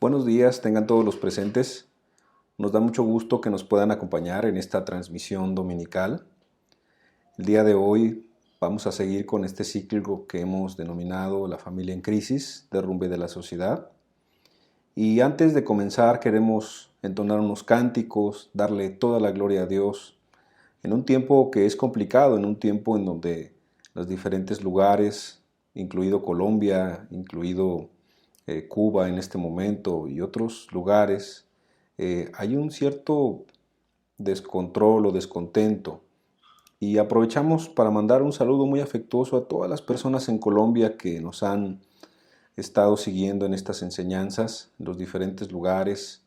Buenos días, tengan todos los presentes. Nos da mucho gusto que nos puedan acompañar en esta transmisión dominical. El día de hoy vamos a seguir con este ciclo que hemos denominado La familia en crisis, derrumbe de la sociedad. Y antes de comenzar queremos entonar unos cánticos, darle toda la gloria a Dios en un tiempo que es complicado, en un tiempo en donde los diferentes lugares, incluido Colombia, incluido Cuba en este momento y otros lugares, hay un cierto descontrol o descontento. Y aprovechamos para mandar un saludo muy afectuoso a todas las personas en Colombia que nos han estado siguiendo en estas enseñanzas, en los diferentes lugares,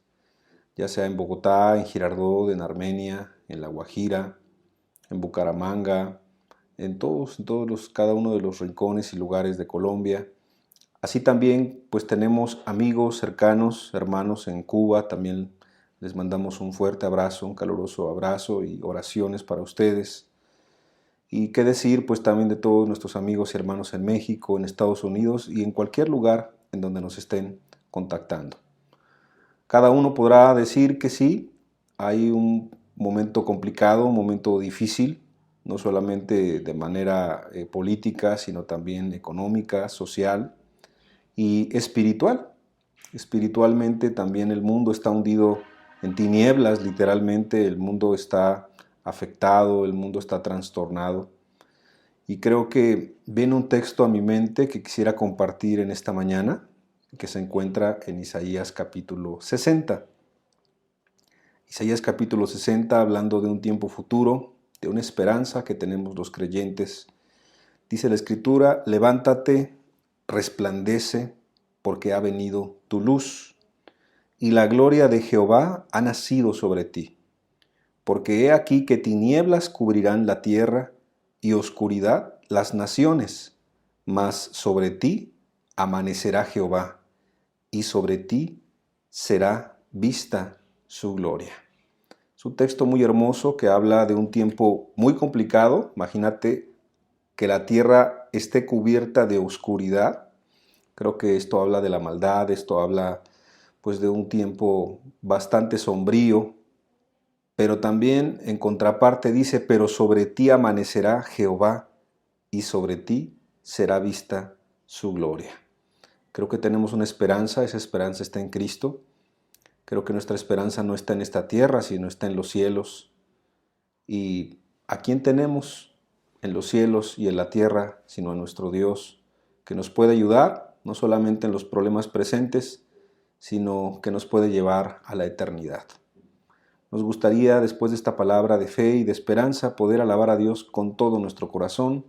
ya sea en Bogotá, en Girardot, en Armenia, en La Guajira, en Bucaramanga, cada uno de los rincones y lugares de Colombia. Así también pues tenemos amigos cercanos, hermanos en Cuba, también les mandamos un fuerte abrazo, un caluroso abrazo y oraciones para ustedes. Y qué decir pues también de todos nuestros amigos y hermanos en México, en Estados Unidos y en cualquier lugar en donde nos estén contactando. Cada uno podrá decir que sí, hay un momento complicado, un momento difícil, no solamente de manera política, sino también económica, social y espiritual. Espiritualmente también el mundo está hundido en tinieblas, literalmente el mundo está afectado, el mundo está trastornado. Y creo que viene un texto a mi mente que quisiera compartir en esta mañana, que se encuentra en Isaías capítulo 60. Isaías capítulo 60, hablando de un tiempo futuro, de una esperanza que tenemos los creyentes. Dice la Escritura: levántate, resplandece, porque ha venido tu luz, y la gloria de Jehová ha nacido sobre ti. Porque he aquí que tinieblas cubrirán la tierra, y oscuridad las naciones, mas sobre ti amanecerá Jehová, y sobre ti será vista su gloria. Es un texto muy hermoso que habla de un tiempo muy complicado. Imagínate que la tierra esté cubierta de oscuridad. Creo que esto habla de la maldad, esto habla pues de un tiempo bastante sombrío, pero también en contraparte dice: pero sobre ti amanecerá Jehová y sobre ti será vista su gloria. Creo que tenemos una esperanza, esa esperanza está en Cristo. Creo que nuestra esperanza no está en esta tierra, sino está en los cielos. ¿Y a quién tenemos en los cielos y en la tierra, sino a nuestro Dios, que nos puede ayudar, no solamente en los problemas presentes, sino que nos puede llevar a la eternidad? Nos gustaría, después de esta palabra de fe y de esperanza, poder alabar a Dios con todo nuestro corazón,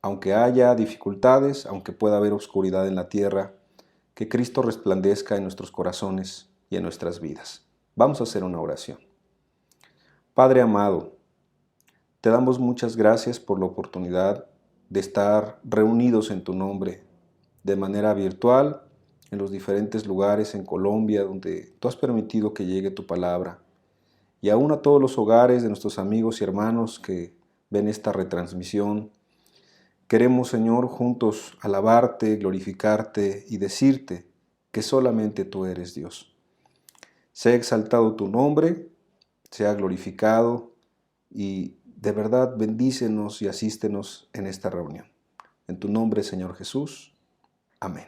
aunque haya dificultades, aunque pueda haber oscuridad en la tierra, que Cristo resplandezca en nuestros corazones y en nuestras vidas. Vamos a hacer una oración. Padre amado, te damos muchas gracias por la oportunidad de estar reunidos en tu nombre, de manera virtual, en los diferentes lugares en Colombia donde tú has permitido que llegue tu palabra, y aún a todos los hogares de nuestros amigos y hermanos que ven esta retransmisión. Queremos, Señor, juntos alabarte, glorificarte y decirte que solamente tú eres Dios. Sea exaltado tu nombre, sea glorificado, y de verdad bendícenos y asístenos en esta reunión. En tu nombre, Señor Jesús. Amén.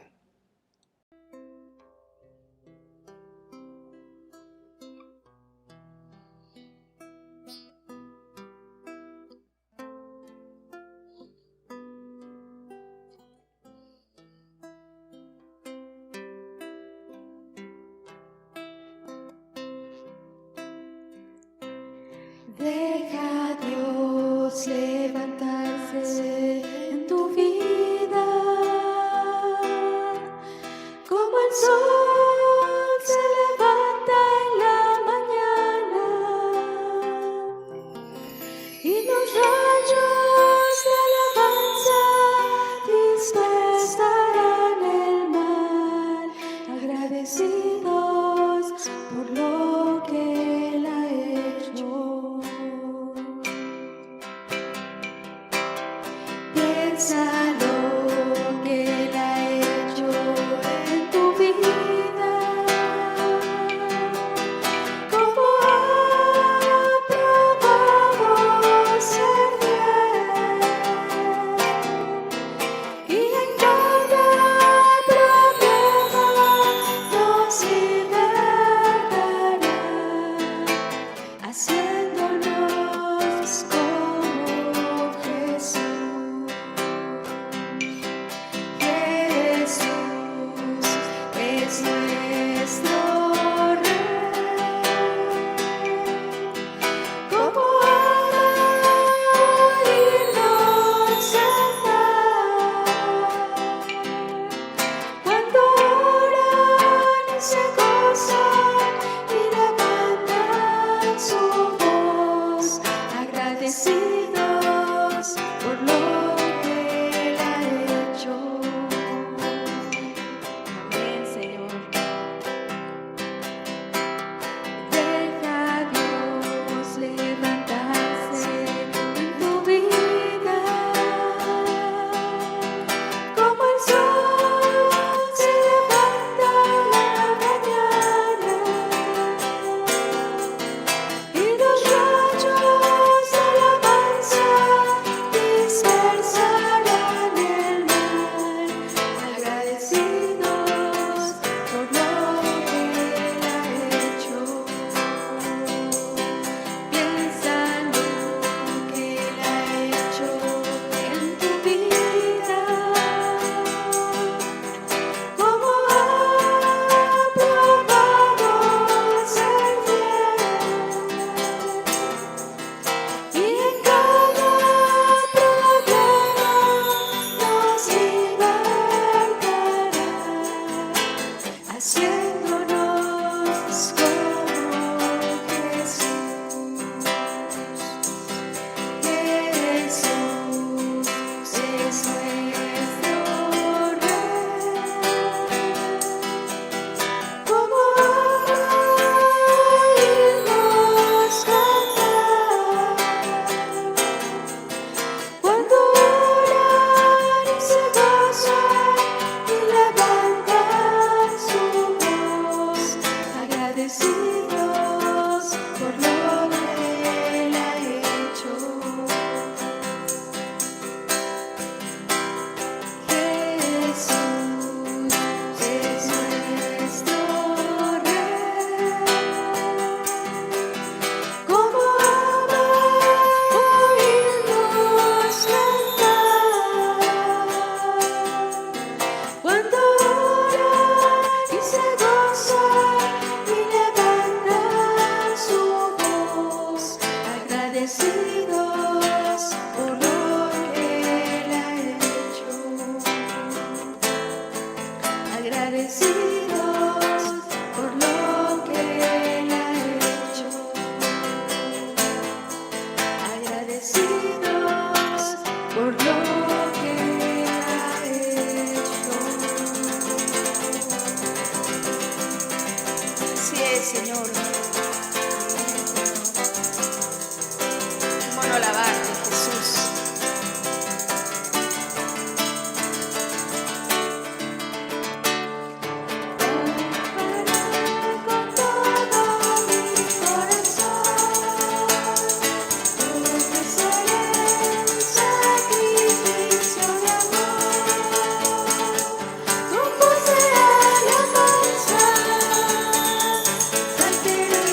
Deja a Dios levantarse en tu vida, como el sol se levanta en la mañana, y los rayos de alabanza dispersarán el mal, agradecidos por lo que Él ha hecho. Piensa lo que Él ha hecho en tu vida, haciéndonos como Jesús. Jesús es nuestro Rey. Como oímos cantar cuando oran y se gozan y levantan su voz, agradecidos por lo que Él ha hecho. Jesús es nuestro Rey. Como oímos cantar cuando oran y se gozan y levantan su voz, agradecidos por lo que Él ha hecho. Agradecidos por lo que Él ha hecho. Agradecidos por lo que Él ha hecho. Así es, Señor. ¿Cómo no alabarte, Jesús? Con todo mi corazón, ofreceré un sacrificio de amor, con voz de alabanza, saltaré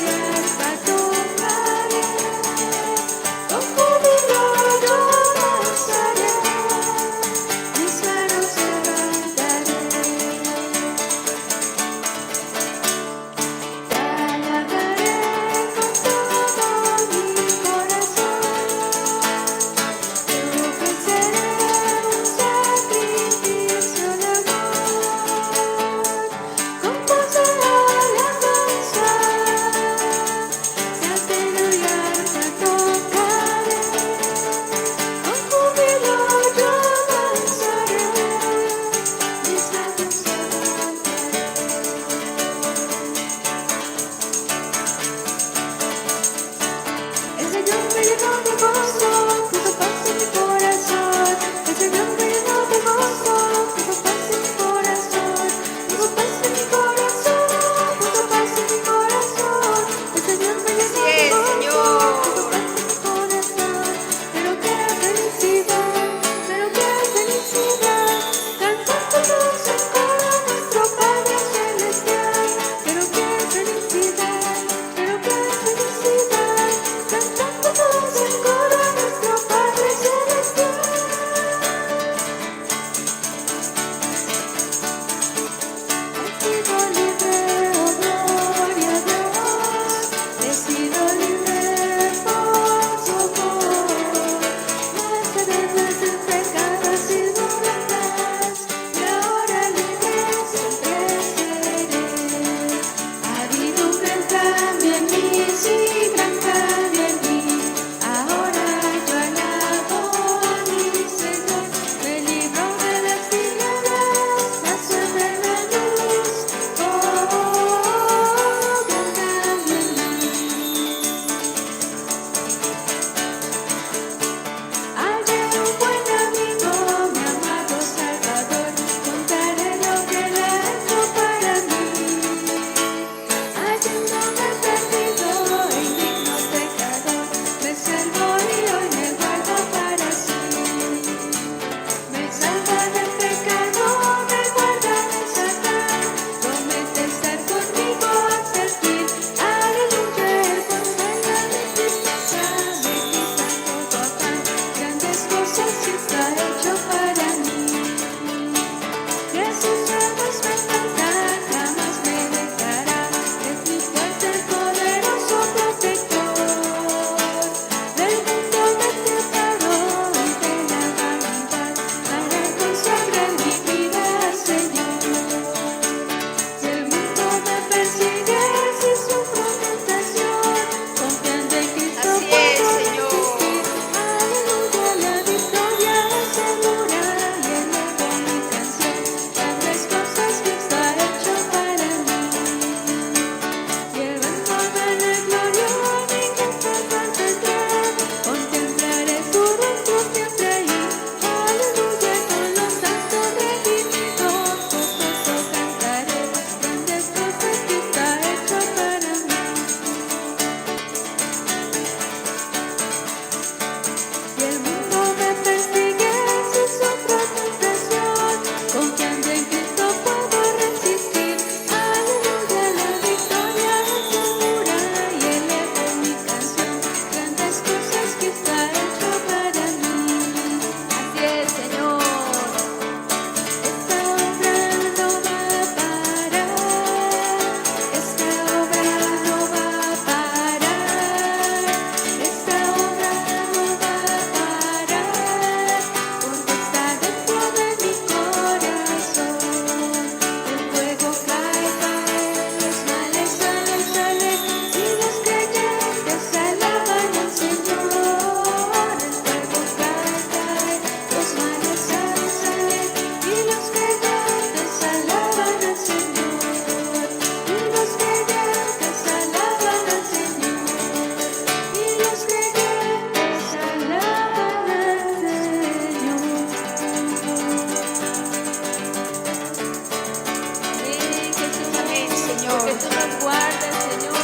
Señor. porque tú nos guardas, Señor.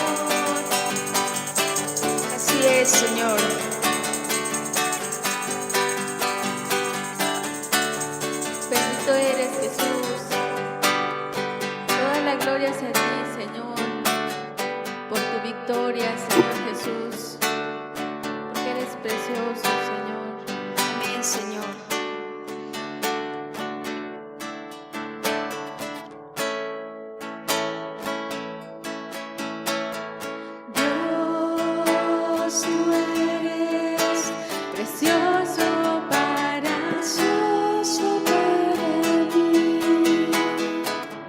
Así es, Señor. Bendito eres, Jesús. Toda la gloria sea a ti, Señor, por tu victoria, Señor Jesús, porque eres precioso, Señor. Amén, Señor. Dios, tú eres precioso para mí.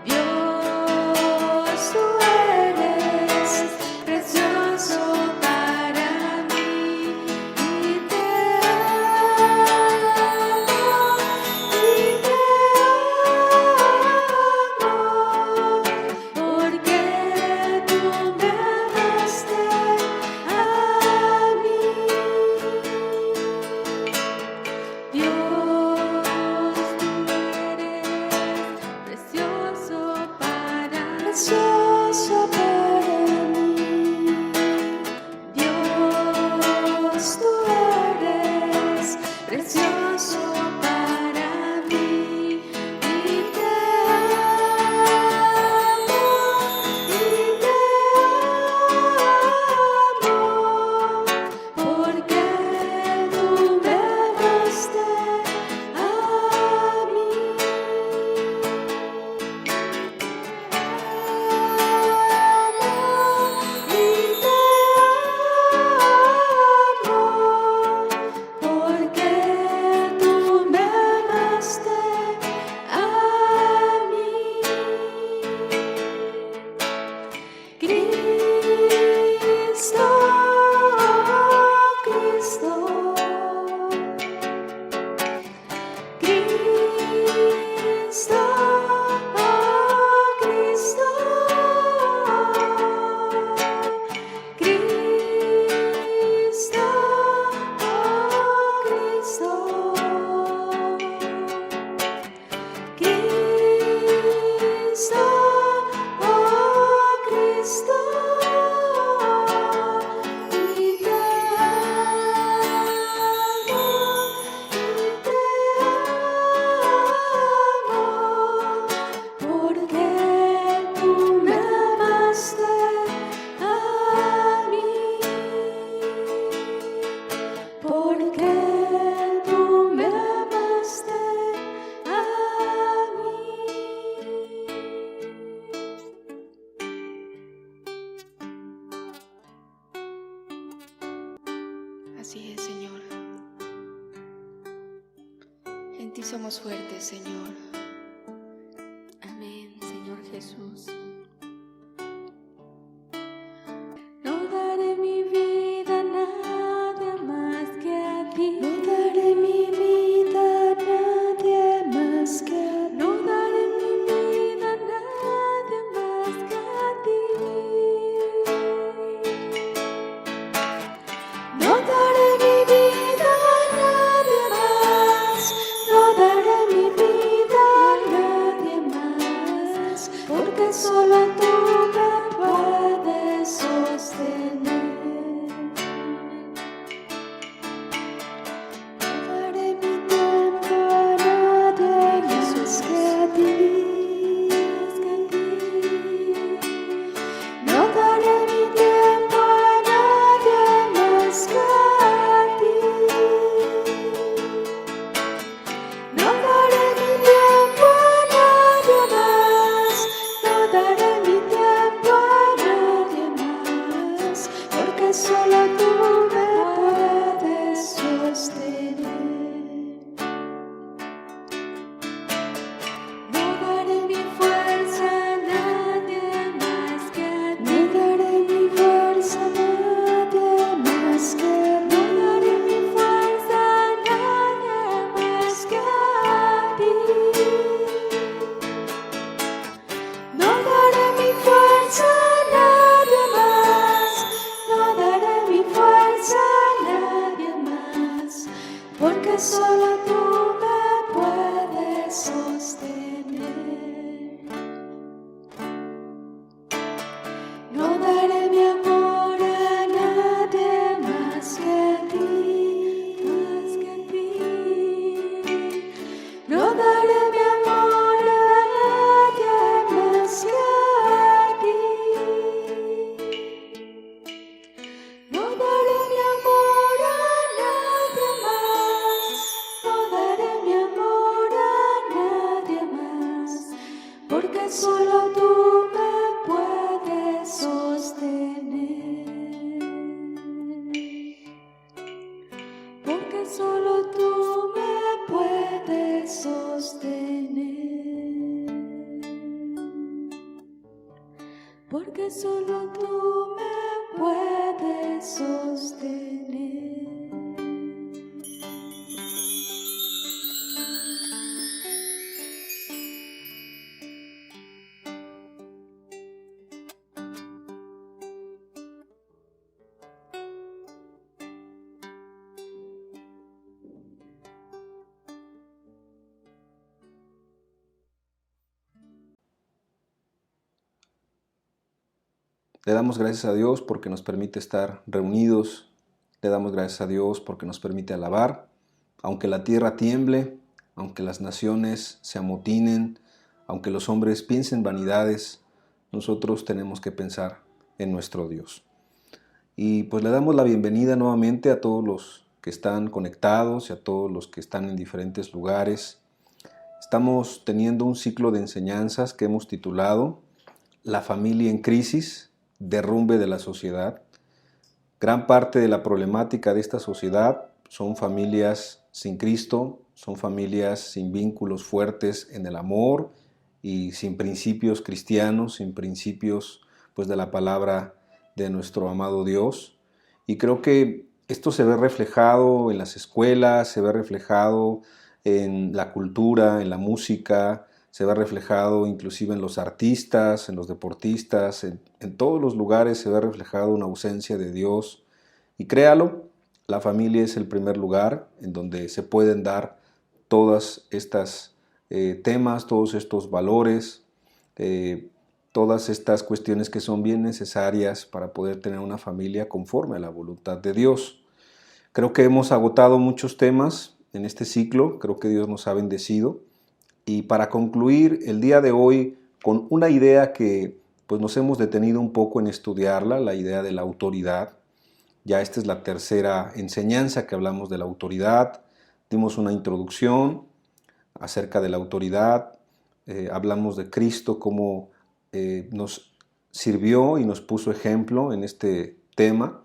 Dios, tú eres precioso para mí. Y te amo, porque tú me amaste a mí. Dios, tú eres precioso para mí. Dios, tú eres precioso para mí. Y te amo, porque tú me amaste a mí. Porque tú me amaste a mí. Cristo, Cristo, Cristo, Cristo, Cristo, Cristo, Cristo, Cristo, y te amo, porque tú me amaste a mí, porque tú me amaste a mí. Así es, Señor. En ti somos fuertes, Señor. Amén, Señor Jesús. No daré mi vida a nadie más que a ti. No daré mi vida a nadie más que a ti. No daré mi vida a nadie más que a ti. No daré mi vida a nadie más. No daré mi vida a nadie más. Porque solo tú me puedes sostener. No daré mi tiempo a nadie más que a ti. No daré mi tiempo a nadie más que a ti. No daré mi tiempo a nadie más. No daré mi tiempo porque solo tú me puedes sostener. Le damos gracias a Dios porque nos permite estar reunidos. Le damos gracias a Dios porque nos permite alabar. Aunque la tierra tiemble, aunque las naciones se amotinen, aunque los hombres piensen vanidades, nosotros tenemos que pensar en nuestro Dios. Y pues le damos la bienvenida nuevamente a todos los que están conectados y a todos los que están en diferentes lugares. Estamos teniendo un ciclo de enseñanzas que hemos titulado La familia en crisis, derrumbe de la sociedad. Gran parte de la problemática de esta sociedad son familias sin Cristo, son familias sin vínculos fuertes en el amor y sin principios cristianos, sin principios pues de la palabra de nuestro amado Dios. Y creo que esto se ve reflejado en las escuelas, se ve reflejado en la cultura, en la música, se ve reflejado inclusive en los artistas, en los deportistas, en todos los lugares se ve reflejado una ausencia de Dios. Y créalo, la familia es el primer lugar en donde se pueden dar todas estas temas, todos estos valores, todas estas cuestiones que son bien necesarias para poder tener una familia conforme a la voluntad de Dios. Creo que hemos agotado muchos temas en este ciclo, creo que Dios nos ha bendecido. Y para concluir el día de hoy con una idea que pues nos hemos detenido un poco en estudiarla, la idea de la autoridad. Ya esta es la tercera enseñanza que hablamos de la autoridad. Dimos una introducción acerca de la autoridad. Hablamos de Cristo, cómo nos sirvió y nos puso ejemplo en este tema.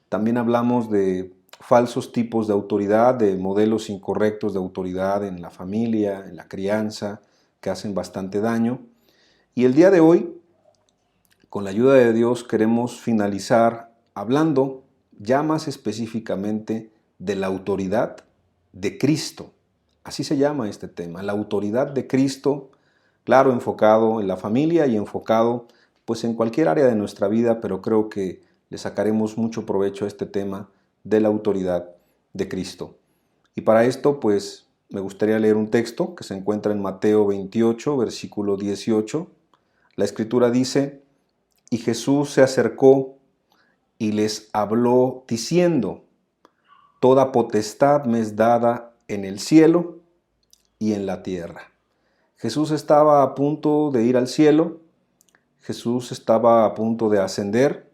También hablamos de falsos tipos de autoridad, de modelos incorrectos de autoridad en la familia, en la crianza, que hacen bastante daño. Y el día de hoy, con la ayuda de Dios, queremos finalizar hablando ya más específicamente de la autoridad de Cristo. Así se llama este tema, la autoridad de Cristo, claro, enfocado en la familia y enfocado pues en cualquier área de nuestra vida, pero creo que le sacaremos mucho provecho a este tema de la autoridad de Cristo. Y para esto, pues, me gustaría leer un texto que se encuentra en Mateo 28, versículo 18. La Escritura dice, y Jesús se acercó y les habló diciendo, toda potestad me es dada en el cielo y en la tierra. Jesús estaba a punto de ir al cielo, Jesús estaba a punto de ascender,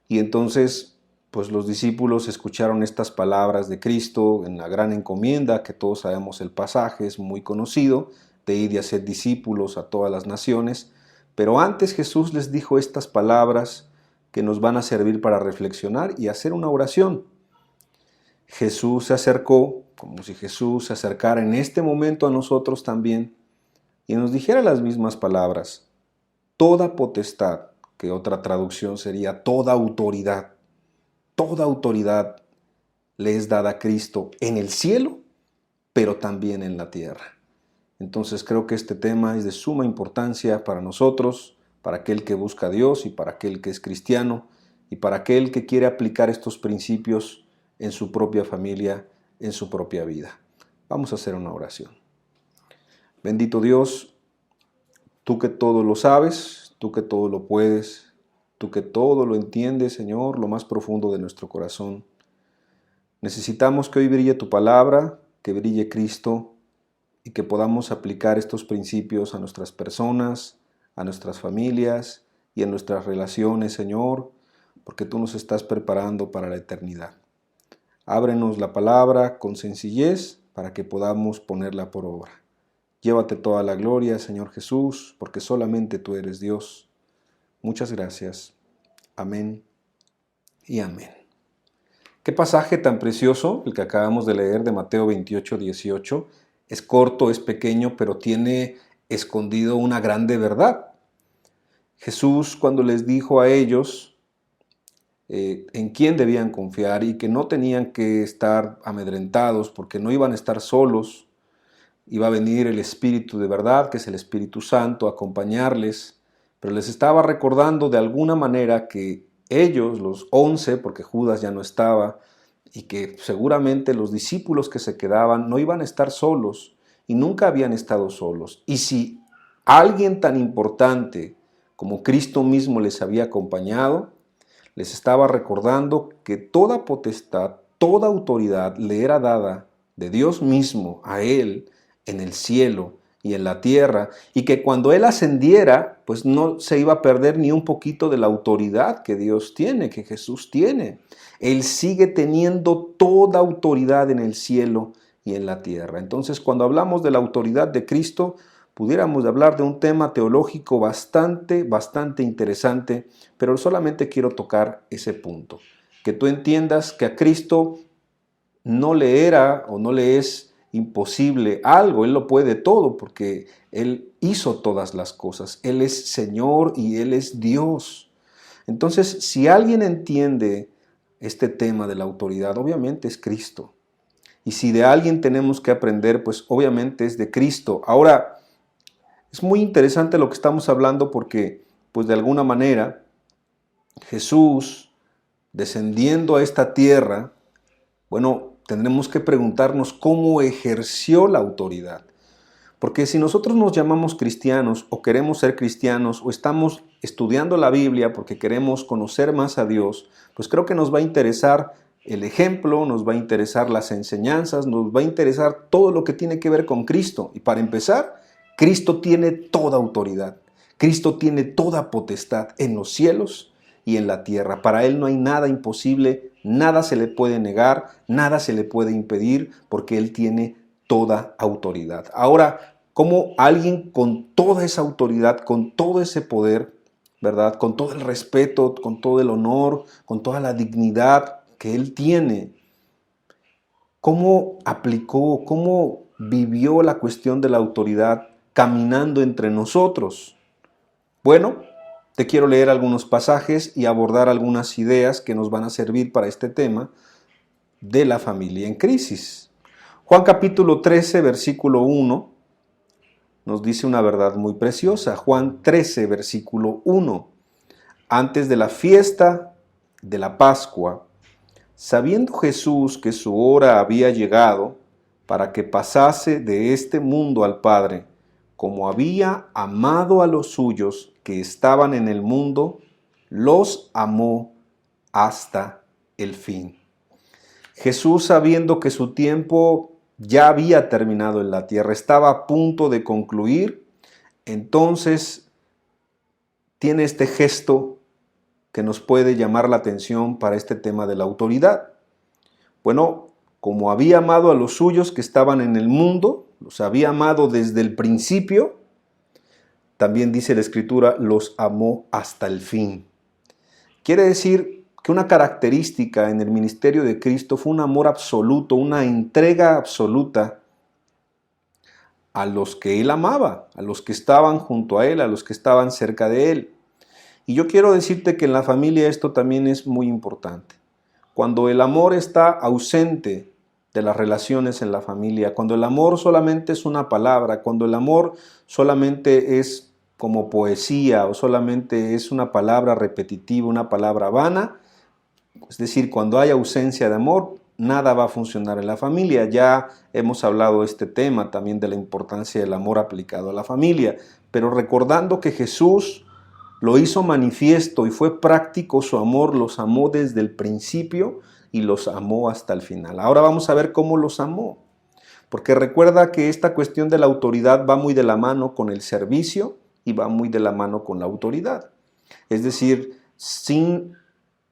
y entonces pues los discípulos escucharon estas palabras de Cristo en la gran encomienda, que todos sabemos el pasaje, es muy conocido, de ir y hacer discípulos a todas las naciones. Pero antes Jesús les dijo estas palabras que nos van a servir para reflexionar y hacer una oración. Jesús se acercó, como si Jesús se acercara en este momento a nosotros también, y nos dijera las mismas palabras, toda potestad, que otra traducción sería toda autoridad le es dada a Cristo en el cielo, pero también en la tierra. Entonces creo que este tema es de suma importancia para nosotros, para aquel que busca a Dios y para aquel que es cristiano y para aquel que quiere aplicar estos principios en su propia familia, en su propia vida. Vamos a hacer una oración. Bendito Dios, tú que todo lo sabes, tú que todo lo puedes, tú que todo lo entiendes, Señor, lo más profundo de nuestro corazón. Necesitamos que hoy brille tu palabra, que brille Cristo y que podamos aplicar estos principios a nuestras personas, a nuestras familias y a nuestras relaciones, Señor, porque tú nos estás preparando para la eternidad. Ábrenos la palabra con sencillez para que podamos ponerla por obra. Llévate toda la gloria, Señor Jesús, porque solamente tú eres Dios. Muchas gracias. Amén y amén. Qué pasaje tan precioso el que acabamos de leer de Mateo 28, 18. Es corto, es pequeño, pero tiene escondido una grande verdad. Jesús, cuando les dijo a ellos en quién debían confiar y que no tenían que estar amedrentados porque no iban a estar solos, iba a venir el Espíritu de verdad, que es el Espíritu Santo, a acompañarles, pero les estaba recordando de alguna manera que ellos, los 11, porque Judas ya no estaba, y que seguramente los discípulos que se quedaban no iban a estar solos y nunca habían estado solos. Y si alguien tan importante como Cristo mismo les había acompañado, les estaba recordando que toda potestad, toda autoridad le era dada de Dios mismo a Él en el cielo y en la tierra, y que cuando Él ascendiera, pues no se iba a perder ni un poquito de la autoridad que Dios tiene, que Jesús tiene. Él sigue teniendo toda autoridad en el cielo y en la tierra. Entonces, cuando hablamos de la autoridad de Cristo, pudiéramos hablar de un tema teológico bastante interesante, pero solamente quiero tocar ese punto. Que tú entiendas que a Cristo no le era o no le es imposible algo, Él lo puede todo porque Él hizo todas las cosas. Él es Señor y Él es Dios. Entonces, si alguien entiende este tema de la autoridad, obviamente es Cristo. Y si de alguien tenemos que aprender, pues obviamente es de Cristo. Ahora, es muy interesante lo que estamos hablando porque, pues de alguna manera, Jesús, descendiendo a esta tierra, bueno, tendremos que preguntarnos cómo ejerció la autoridad. Porque si nosotros nos llamamos cristianos o queremos ser cristianos o estamos estudiando la Biblia porque queremos conocer más a Dios, pues creo que nos va a interesar el ejemplo, nos va a interesar las enseñanzas, nos va a interesar todo lo que tiene que ver con Cristo. Y para empezar, Cristo tiene toda autoridad. Cristo tiene toda potestad en los cielos y en la tierra. Para Él no hay nada imposible, nada se le puede negar, nada se le puede impedir, porque Él tiene toda autoridad. Ahora, ¿cómo alguien con toda esa autoridad, con todo ese poder, ¿verdad? Con todo el respeto, con todo el honor, con toda la dignidad que Él tiene, cómo aplicó, cómo vivió la cuestión de la autoridad caminando entre nosotros? Bueno, te quiero leer algunos pasajes y abordar algunas ideas que nos van a servir para este tema de la familia en crisis. Juan capítulo 13, versículo 1, nos dice una verdad muy preciosa. Juan 13, versículo 1. Antes de la fiesta de la Pascua, sabiendo Jesús que su hora había llegado para que pasase de este mundo al Padre, como había amado a los suyos que estaban en el mundo, los amó hasta el fin. Jesús, sabiendo que su tiempo ya había terminado en la tierra, estaba a punto de concluir, entonces tiene este gesto que nos puede llamar la atención para este tema de la autoridad. Bueno, como había amado a los suyos que estaban en el mundo, los había amado desde el principio, también dice la Escritura, los amó hasta el fin. Quiere decir que una característica en el ministerio de Cristo fue un amor absoluto, una entrega absoluta a los que Él amaba, a los que estaban junto a Él, a los que estaban cerca de Él. Y yo quiero decirte que en la familia esto también es muy importante. Cuando el amor está ausente de las relaciones en la familia, cuando el amor solamente es una palabra, cuando el amor solamente es como poesía o solamente es una palabra repetitiva, una palabra vana, es decir, cuando hay ausencia de amor, nada va a funcionar en la familia. Ya hemos hablado de este tema también de la importancia del amor aplicado a la familia, pero recordando que Jesús lo hizo manifiesto y fue práctico su amor, los amó desde el principio y los amó hasta el final. Ahora vamos a ver cómo los amó, porque recuerda que esta cuestión de la autoridad va muy de la mano con el servicio y va muy de la mano con la autoridad. Es decir, sin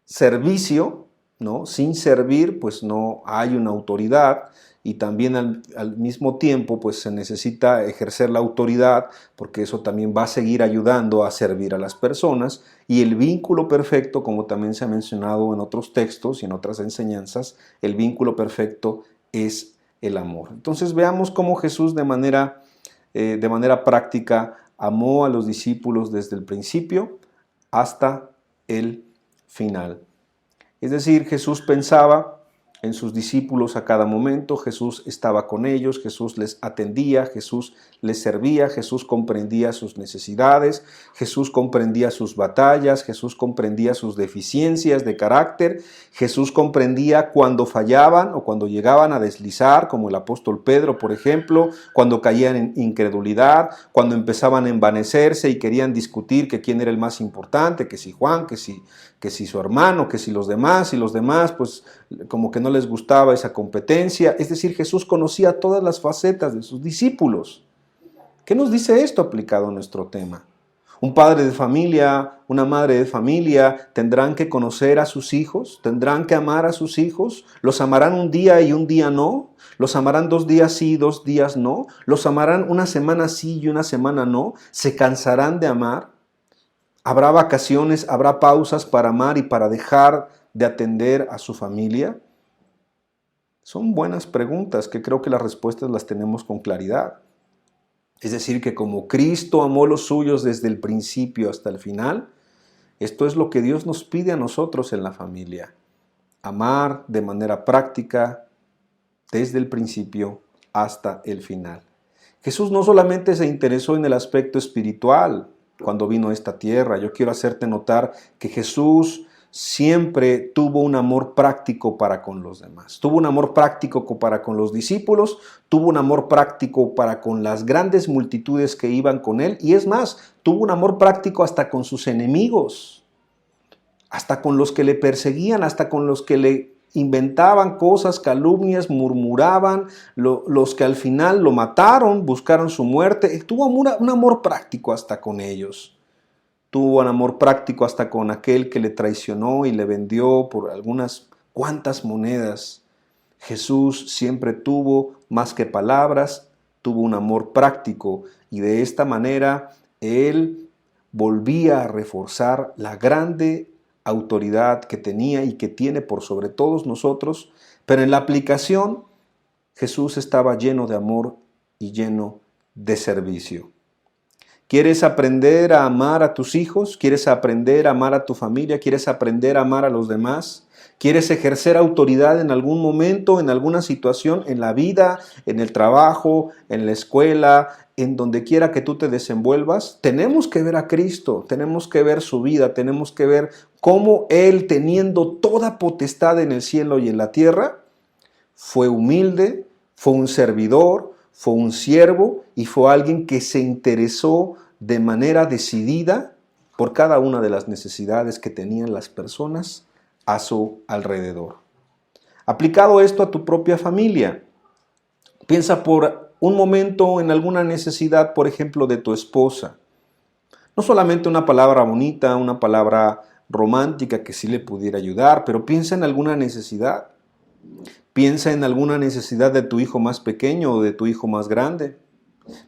servicio, ¿no? Sin servir, pues no hay una autoridad, y también al mismo tiempo pues se necesita ejercer la autoridad, porque eso también va a seguir ayudando a servir a las personas. Y el vínculo perfecto, como también se ha mencionado en otros textos y en otras enseñanzas, el vínculo perfecto es el amor. Entonces veamos cómo Jesús de manera práctica amó a los discípulos desde el principio hasta el final. Es decir, Jesús pensaba en sus discípulos a cada momento, Jesús estaba con ellos, Jesús les atendía, Jesús les servía, Jesús comprendía sus necesidades, Jesús comprendía sus batallas, Jesús comprendía sus deficiencias de carácter, Jesús comprendía cuando fallaban o cuando llegaban a deslizar, como el apóstol Pedro, por ejemplo, cuando caían en incredulidad, cuando empezaban a envanecerse y querían discutir que quién era el más importante, que si Juan, que si su hermano, que si los demás, y los demás, pues como que no les gustaba esa competencia. Es decir, Jesús conocía todas las facetas de sus discípulos. ¿Qué nos dice esto aplicado a nuestro tema? Un padre de familia, una madre de familia, tendrán que conocer a sus hijos, tendrán que amar a sus hijos, los amarán un día y un día no, los amarán 2 días sí y 2 días no, los amarán una semana sí y una semana no, se cansarán de amar. ¿Habrá vacaciones, habrá pausas para amar y para dejar de atender a su familia? Son buenas preguntas que creo que las respuestas las tenemos con claridad. Es decir, que como Cristo amó los suyos desde el principio hasta el final, esto es lo que Dios nos pide a nosotros en la familia. Amar de manera práctica desde el principio hasta el final. Jesús no solamente se interesó en el aspecto espiritual cuando vino a esta tierra. Yo quiero hacerte notar que Jesús siempre tuvo un amor práctico para con los demás. Tuvo un amor práctico para con los discípulos, tuvo un amor práctico para con las grandes multitudes que iban con él, y es más, tuvo un amor práctico hasta con sus enemigos, hasta con los que le perseguían, hasta con los que le inventaban cosas, calumnias, murmuraban, los que al final lo mataron, buscaron su muerte. Él tuvo un amor práctico hasta con ellos. Tuvo un amor práctico hasta con aquel que le traicionó y le vendió por algunas cuantas monedas. Jesús siempre tuvo, más que palabras, tuvo un amor práctico, y de esta manera Él volvía a reforzar la grande autoridad que tenía y que tiene por sobre todos nosotros, pero en la aplicación Jesús estaba lleno de amor y lleno de servicio. ¿Quieres aprender a amar a tus hijos? ¿Quieres aprender a amar a tu familia? ¿Quieres aprender a amar a los demás? ¿Quieres ejercer autoridad en algún momento, en alguna situación, en la vida, en el trabajo, en la escuela, en donde quiera que tú te desenvuelvas? Tenemos que ver a Cristo, tenemos que ver su vida, tenemos que ver cómo Él, teniendo toda potestad en el cielo y en la tierra, fue humilde, fue un servidor, fue un siervo y fue alguien que se interesó de manera decidida por cada una de las necesidades que tenían las personas a su alrededor. Aplicado esto a tu propia familia, piensa por un momento en alguna necesidad, por ejemplo, de tu esposa. No solamente una palabra bonita, una palabra romántica que sí le pudiera ayudar, pero piensa en alguna necesidad. Piensa en alguna necesidad de tu hijo más pequeño o de tu hijo más grande.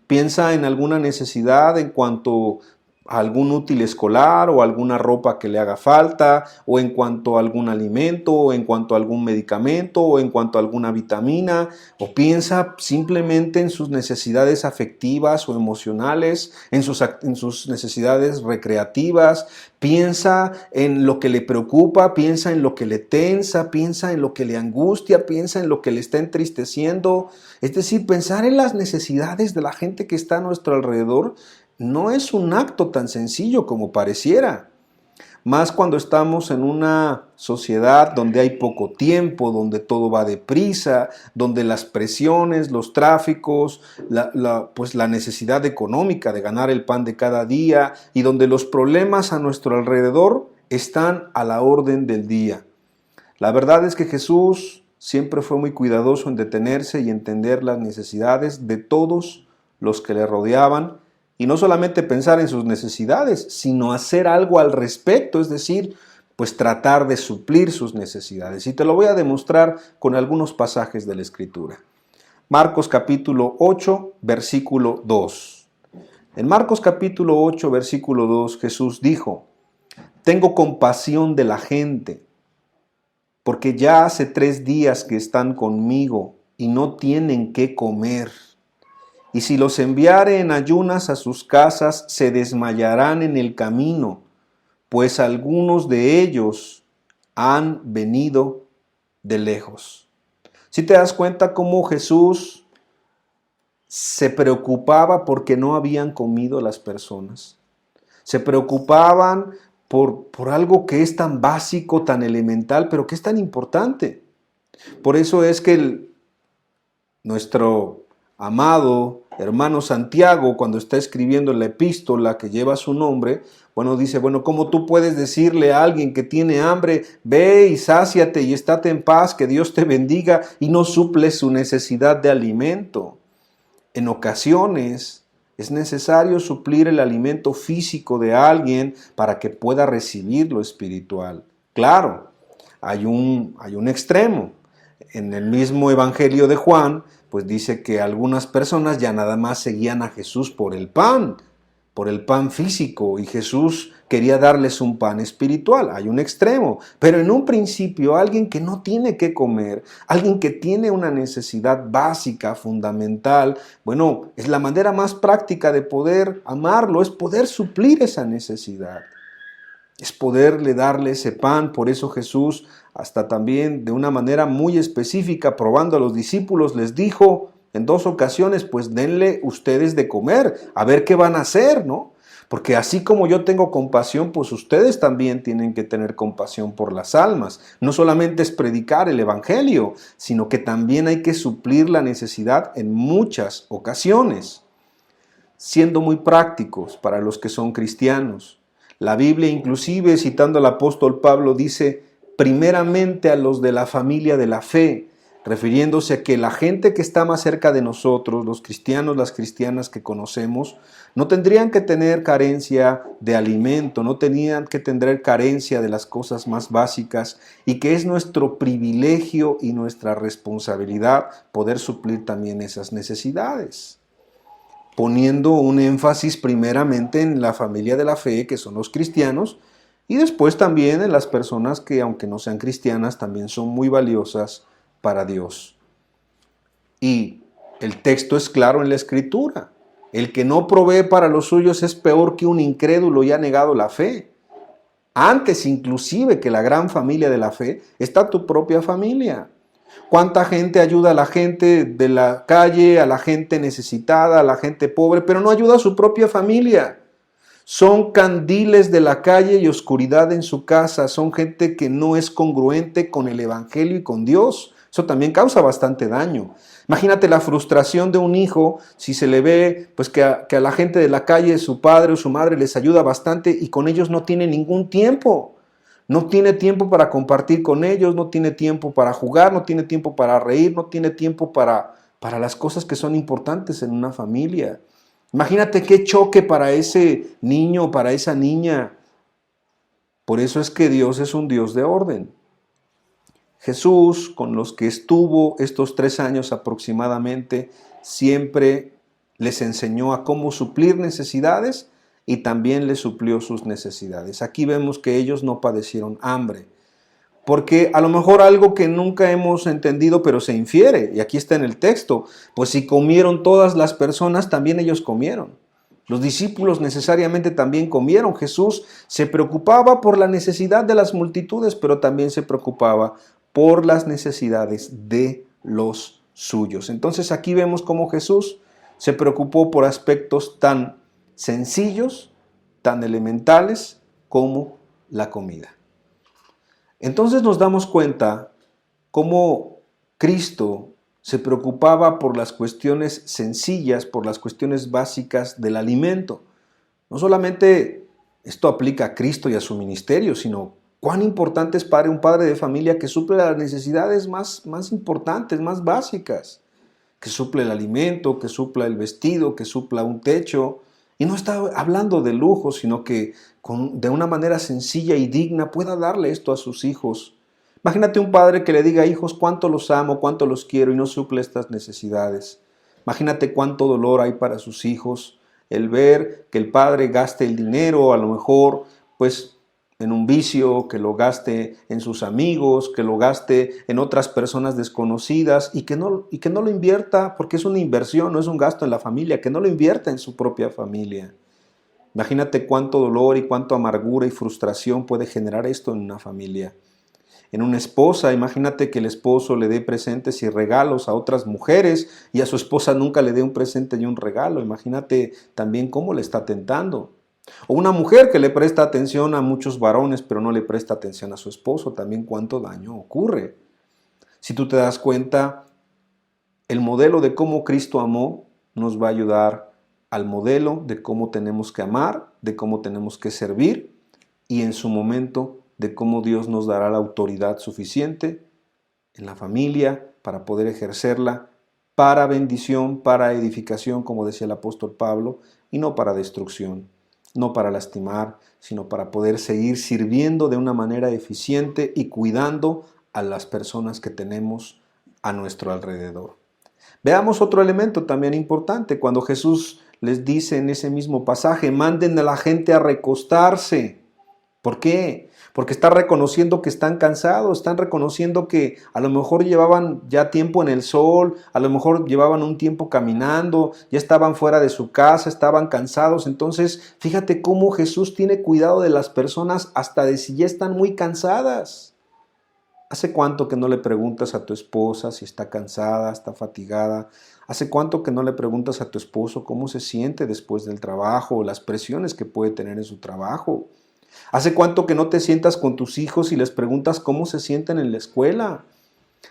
Piensa en alguna necesidad en cuanto a algún útil escolar o alguna ropa que le haga falta, o en cuanto a algún alimento, o en cuanto a algún medicamento, o en cuanto a alguna vitamina, o piensa simplemente en sus necesidades afectivas o emocionales, en sus necesidades recreativas. Piensa en lo que le preocupa, piensa en lo que le tensa, piensa en lo que le angustia, piensa en lo que le está entristeciendo. Es decir, pensar en las necesidades de la gente que está a nuestro alrededor no es un acto tan sencillo como pareciera. Más cuando estamos en una sociedad donde hay poco tiempo, donde todo va deprisa, donde las presiones, los tráficos, pues la necesidad económica de ganar el pan de cada día, y donde los problemas a nuestro alrededor están a la orden del día. La verdad es que Jesús siempre fue muy cuidadoso en detenerse y entender las necesidades de todos los que le rodeaban, y no solamente pensar en sus necesidades, sino hacer algo al respecto, es decir, pues tratar de suplir sus necesidades. Y te lo voy a demostrar con algunos pasajes de la Escritura. Marcos capítulo 8, versículo 2. En Marcos capítulo 8, versículo 2, Jesús dijo: tengo compasión de la gente, porque ya hace 3 días que están conmigo y no tienen qué comer. y si los enviare en ayunas a sus casas, se desmayarán en el camino, pues algunos de ellos han venido de lejos. Si te das cuenta cómo Jesús se preocupaba porque no habían comido las personas. Se preocupaban por algo que es tan básico, tan elemental, pero que es tan importante. Por eso es que nuestro amado hermano Santiago, cuando está escribiendo la epístola que lleva su nombre, dice, ¿cómo tú puedes decirle a alguien que tiene hambre, ve y sáciate y estate en paz, que Dios te bendiga, y no suples su necesidad de alimento? En ocasiones es necesario suplir el alimento físico de alguien para que pueda recibir lo espiritual. Claro, hay un extremo. En el mismo Evangelio de Juan, pues dice que algunas personas ya nada más seguían a Jesús por el pan físico, y Jesús quería darles un pan espiritual. Hay un extremo, pero en un principio alguien que no tiene que comer, alguien que tiene una necesidad básica, fundamental, es la manera más práctica de poder amarlo, es poder suplir esa necesidad. Es poderle darle ese pan. Por eso Jesús, hasta también de una manera muy específica, probando a los discípulos, les dijo en 2 ocasiones, pues denle ustedes de comer, a ver qué van a hacer, ¿no? Porque así como yo tengo compasión, pues ustedes también tienen que tener compasión por las almas. No solamente es predicar el evangelio, sino que también hay que suplir la necesidad en muchas ocasiones. Siendo muy prácticos para los que son cristianos. La Biblia, inclusive citando al apóstol Pablo, dice primeramente a los de la familia de la fe, refiriéndose a que la gente que está más cerca de nosotros, los cristianos, las cristianas que conocemos, no tendrían que tener carencia de alimento, no tenían que tener carencia de las cosas más básicas, y que es nuestro privilegio y nuestra responsabilidad poder suplir también esas necesidades, poniendo un énfasis primeramente en la familia de la fe, que son los cristianos, y después también en las personas que, aunque no sean cristianas, también son muy valiosas para Dios. Y el texto es claro en la Escritura. El que no provee para los suyos es peor que un incrédulo y ha negado la fe. Antes inclusive que la gran familia de la fe, está tu propia familia. ¿Cuánta gente ayuda a la gente de la calle, a la gente necesitada, a la gente pobre, pero no ayuda a su propia familia? Son candiles de la calle y oscuridad en su casa. Son gente que no es congruente con el evangelio y con Dios. Eso también causa bastante daño. Imagínate la frustración de un hijo si se le ve pues que a la gente de la calle, su padre o su madre les ayuda bastante y con ellos no tiene ningún tiempo. No tiene tiempo para compartir con ellos, no tiene tiempo para jugar, no tiene tiempo para reír, no tiene tiempo para las cosas que son importantes en una familia. Imagínate qué choque para ese niño, para esa niña. Por eso es que Dios es un Dios de orden. Jesús, con los que estuvo estos 3 años aproximadamente, siempre les enseñó a cómo suplir necesidades y también les suplió sus necesidades. Aquí vemos que ellos no padecieron hambre, porque a lo mejor algo que nunca hemos entendido, pero se infiere, y aquí está en el texto, pues si comieron todas las personas, también ellos comieron. Los discípulos necesariamente también comieron. Jesús se preocupaba por la necesidad de las multitudes, pero también se preocupaba por las necesidades de los suyos. Entonces aquí vemos cómo Jesús se preocupó por aspectos tan sencillos, tan elementales como la comida. Entonces nos damos cuenta cómo Cristo se preocupaba por las cuestiones sencillas, por las cuestiones básicas del alimento. No solamente esto aplica a Cristo y a su ministerio, sino cuán importante es para un padre de familia que suple las necesidades más importantes, más básicas, que suple el alimento, que supla el vestido, que supla un techo. Y no está hablando de lujo, sino que de una manera sencilla y digna pueda darle esto a sus hijos. Imagínate un padre que le diga: hijos, cuánto los amo, cuánto los quiero, y no suple estas necesidades. Imagínate cuánto dolor hay para sus hijos el ver que el padre gaste el dinero, a lo mejor, pues en un vicio, que lo gaste en sus amigos, que lo gaste en otras personas desconocidas y que no lo invierta, porque es una inversión, no es un gasto en la familia, que no lo invierta en su propia familia. Imagínate cuánto dolor y cuánto amargura y frustración puede generar esto en una familia. En una esposa, imagínate que el esposo le dé presentes y regalos a otras mujeres y a su esposa nunca le dé un presente y un regalo. Imagínate también cómo le está tentando. O una mujer que le presta atención a muchos varones pero no le presta atención a su esposo, también cuánto daño ocurre. Si tú te das cuenta, el modelo de cómo Cristo amó nos va a ayudar al modelo de cómo tenemos que amar, de cómo tenemos que servir y en su momento de cómo Dios nos dará la autoridad suficiente en la familia para poder ejercerla para bendición, para edificación, como decía el apóstol Pablo, y no para destrucción, no para lastimar, sino para poder seguir sirviendo de una manera eficiente y cuidando a las personas que tenemos a nuestro alrededor. Veamos otro elemento también importante, cuando Jesús les dice en ese mismo pasaje, manden a la gente a recostarse. ¿Por qué? Porque está reconociendo que están cansados, están reconociendo que a lo mejor llevaban ya tiempo en el sol, a lo mejor llevaban un tiempo caminando, ya estaban fuera de su casa, estaban cansados. Entonces, fíjate cómo Jesús tiene cuidado de las personas hasta de si ya están muy cansadas. ¿Hace cuánto que no le preguntas a tu esposa si está cansada, está fatigada? ¿Hace cuánto que no le preguntas a tu esposo cómo se siente después del trabajo o las presiones que puede tener en su trabajo? ¿Hace cuánto que no te sientas con tus hijos y les preguntas cómo se sienten en la escuela?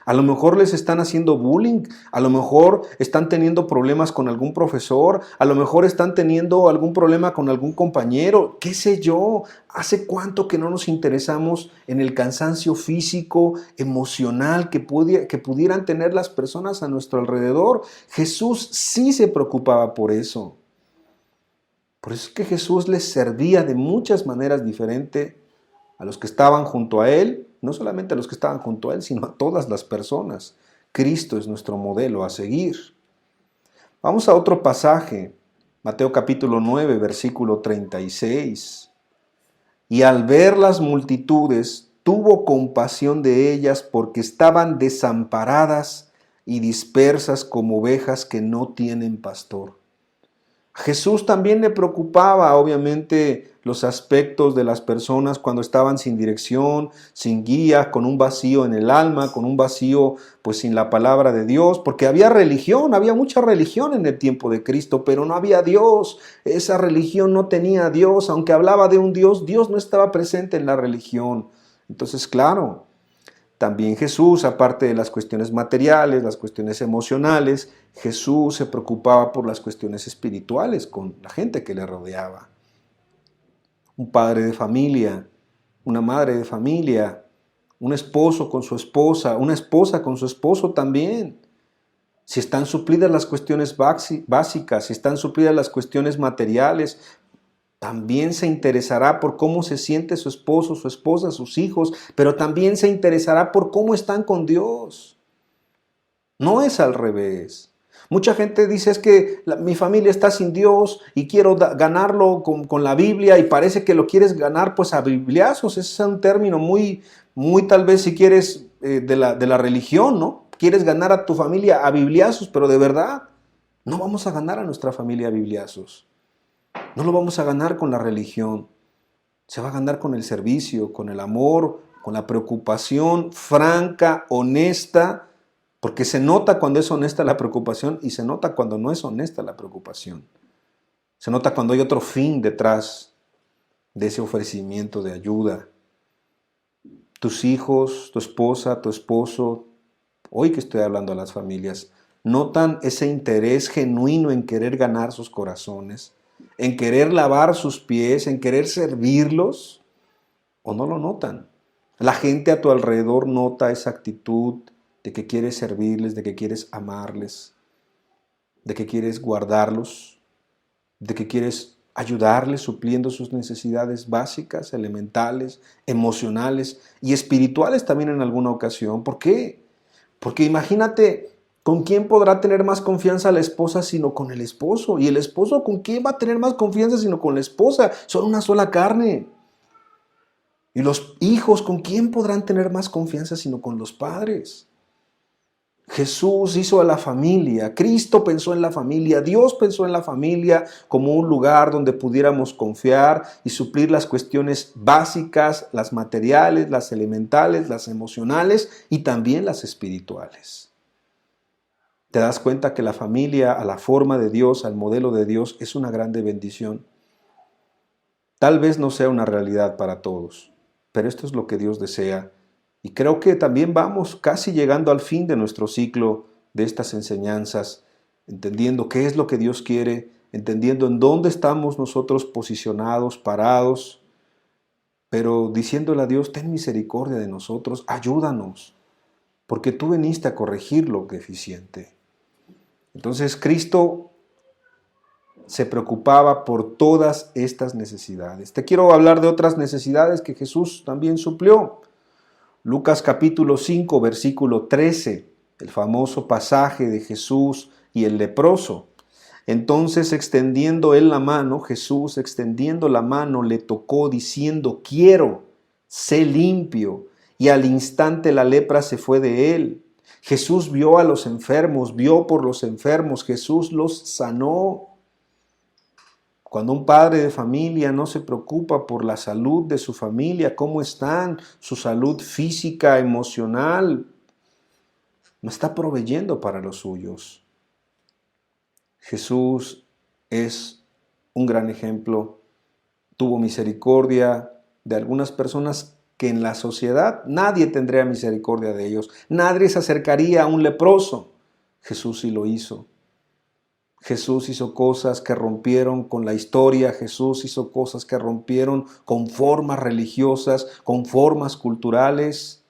A lo mejor les están haciendo bullying, a lo mejor están teniendo problemas con algún profesor, a lo mejor están teniendo algún problema con algún compañero, qué sé yo. ¿Hace cuánto que no nos interesamos en el cansancio físico, emocional que pudieran tener las personas a nuestro alrededor? Jesús sí se preocupaba por eso. Por eso es que Jesús les servía de muchas maneras diferentes a los que estaban junto a Él, no solamente a los que estaban junto a Él, sino a todas las personas. Cristo es nuestro modelo a seguir. Vamos a otro pasaje, Mateo capítulo 9, versículo 36. Y al ver las multitudes, tuvo compasión de ellas porque estaban desamparadas y dispersas como ovejas que no tienen pastor. A Jesús también le preocupaba, obviamente, los aspectos de las personas cuando estaban sin dirección, sin guía, con un vacío en el alma, con un vacío pues sin la palabra de Dios, porque había religión, había mucha religión en el tiempo de Cristo, pero no había Dios. Esa religión no tenía a Dios, aunque hablaba de un Dios, Dios no estaba presente en la religión. Entonces, claro, también Jesús, aparte de las cuestiones materiales, las cuestiones emocionales, Jesús se preocupaba por las cuestiones espirituales con la gente que le rodeaba. Un padre de familia, una madre de familia, un esposo con su esposa, una esposa con su esposo también. Si están suplidas las cuestiones básicas, si están suplidas las cuestiones materiales, también se interesará por cómo se siente su esposo, su esposa, sus hijos, pero también se interesará por cómo están con Dios. No es al revés. Mucha gente dice, es que mi familia está sin Dios y quiero ganarlo con la Biblia, y parece que lo quieres ganar pues a bibliazos. Ese es un término muy tal vez, si quieres, de la religión, ¿no? Quieres ganar a tu familia a bibliazos, pero de verdad no vamos a ganar a nuestra familia a bibliazos. No lo vamos a ganar con la religión. Se va a ganar con el servicio, con el amor, con la preocupación franca, honesta, porque se nota cuando es honesta la preocupación y se nota cuando no es honesta la preocupación. Se nota cuando hay otro fin detrás de ese ofrecimiento de ayuda. Tus hijos, tu esposa, tu esposo, hoy que estoy hablando a las familias, notan ese interés genuino en querer ganar sus corazones, en querer lavar sus pies, en querer servirlos, o no lo notan. La gente a tu alrededor nota esa actitud de que quieres servirles, de que quieres amarles, de que quieres guardarlos, de que quieres ayudarles supliendo sus necesidades básicas, elementales, emocionales y espirituales también en alguna ocasión. ¿Por qué? Porque imagínate, ¿con quién podrá tener más confianza la esposa sino con el esposo? Y el esposo, ¿con quién va a tener más confianza sino con la esposa? Son una sola carne. Y los hijos, ¿con quién podrán tener más confianza sino con los padres? Jesús hizo a la familia, Cristo pensó en la familia, Dios pensó en la familia como un lugar donde pudiéramos confiar y suplir las cuestiones básicas, las materiales, las elementales, las emocionales y también las espirituales. Te das cuenta que la familia a la forma de Dios, al modelo de Dios, es una grande bendición. Tal vez no sea una realidad para todos, pero esto es lo que Dios desea. Y creo que también vamos casi llegando al fin de nuestro ciclo de estas enseñanzas, entendiendo qué es lo que Dios quiere, entendiendo en dónde estamos nosotros posicionados, parados, pero diciéndole a Dios, ten misericordia de nosotros, ayúdanos, porque tú viniste a corregir lo deficiente. Entonces Cristo se preocupaba por todas estas necesidades. Te quiero hablar de otras necesidades que Jesús también suplió. Lucas capítulo 5, versículo 13, el famoso pasaje de Jesús y el leproso. Entonces, extendiendo él la mano, Jesús, extendiendo la mano, le tocó diciendo, quiero, sé limpio. Y al instante la lepra se fue de él. Jesús vio a los enfermos, vio por los enfermos, Jesús los sanó. Cuando un padre de familia no se preocupa por la salud de su familia, cómo están, su salud física, emocional, no está proveyendo para los suyos. Jesús es un gran ejemplo. Tuvo misericordia de algunas personas que en la sociedad nadie tendría misericordia de ellos. Nadie se acercaría a un leproso. Jesús sí lo hizo. Jesús hizo cosas que rompieron con la historia, Jesús hizo cosas que rompieron con formas religiosas, con formas culturales,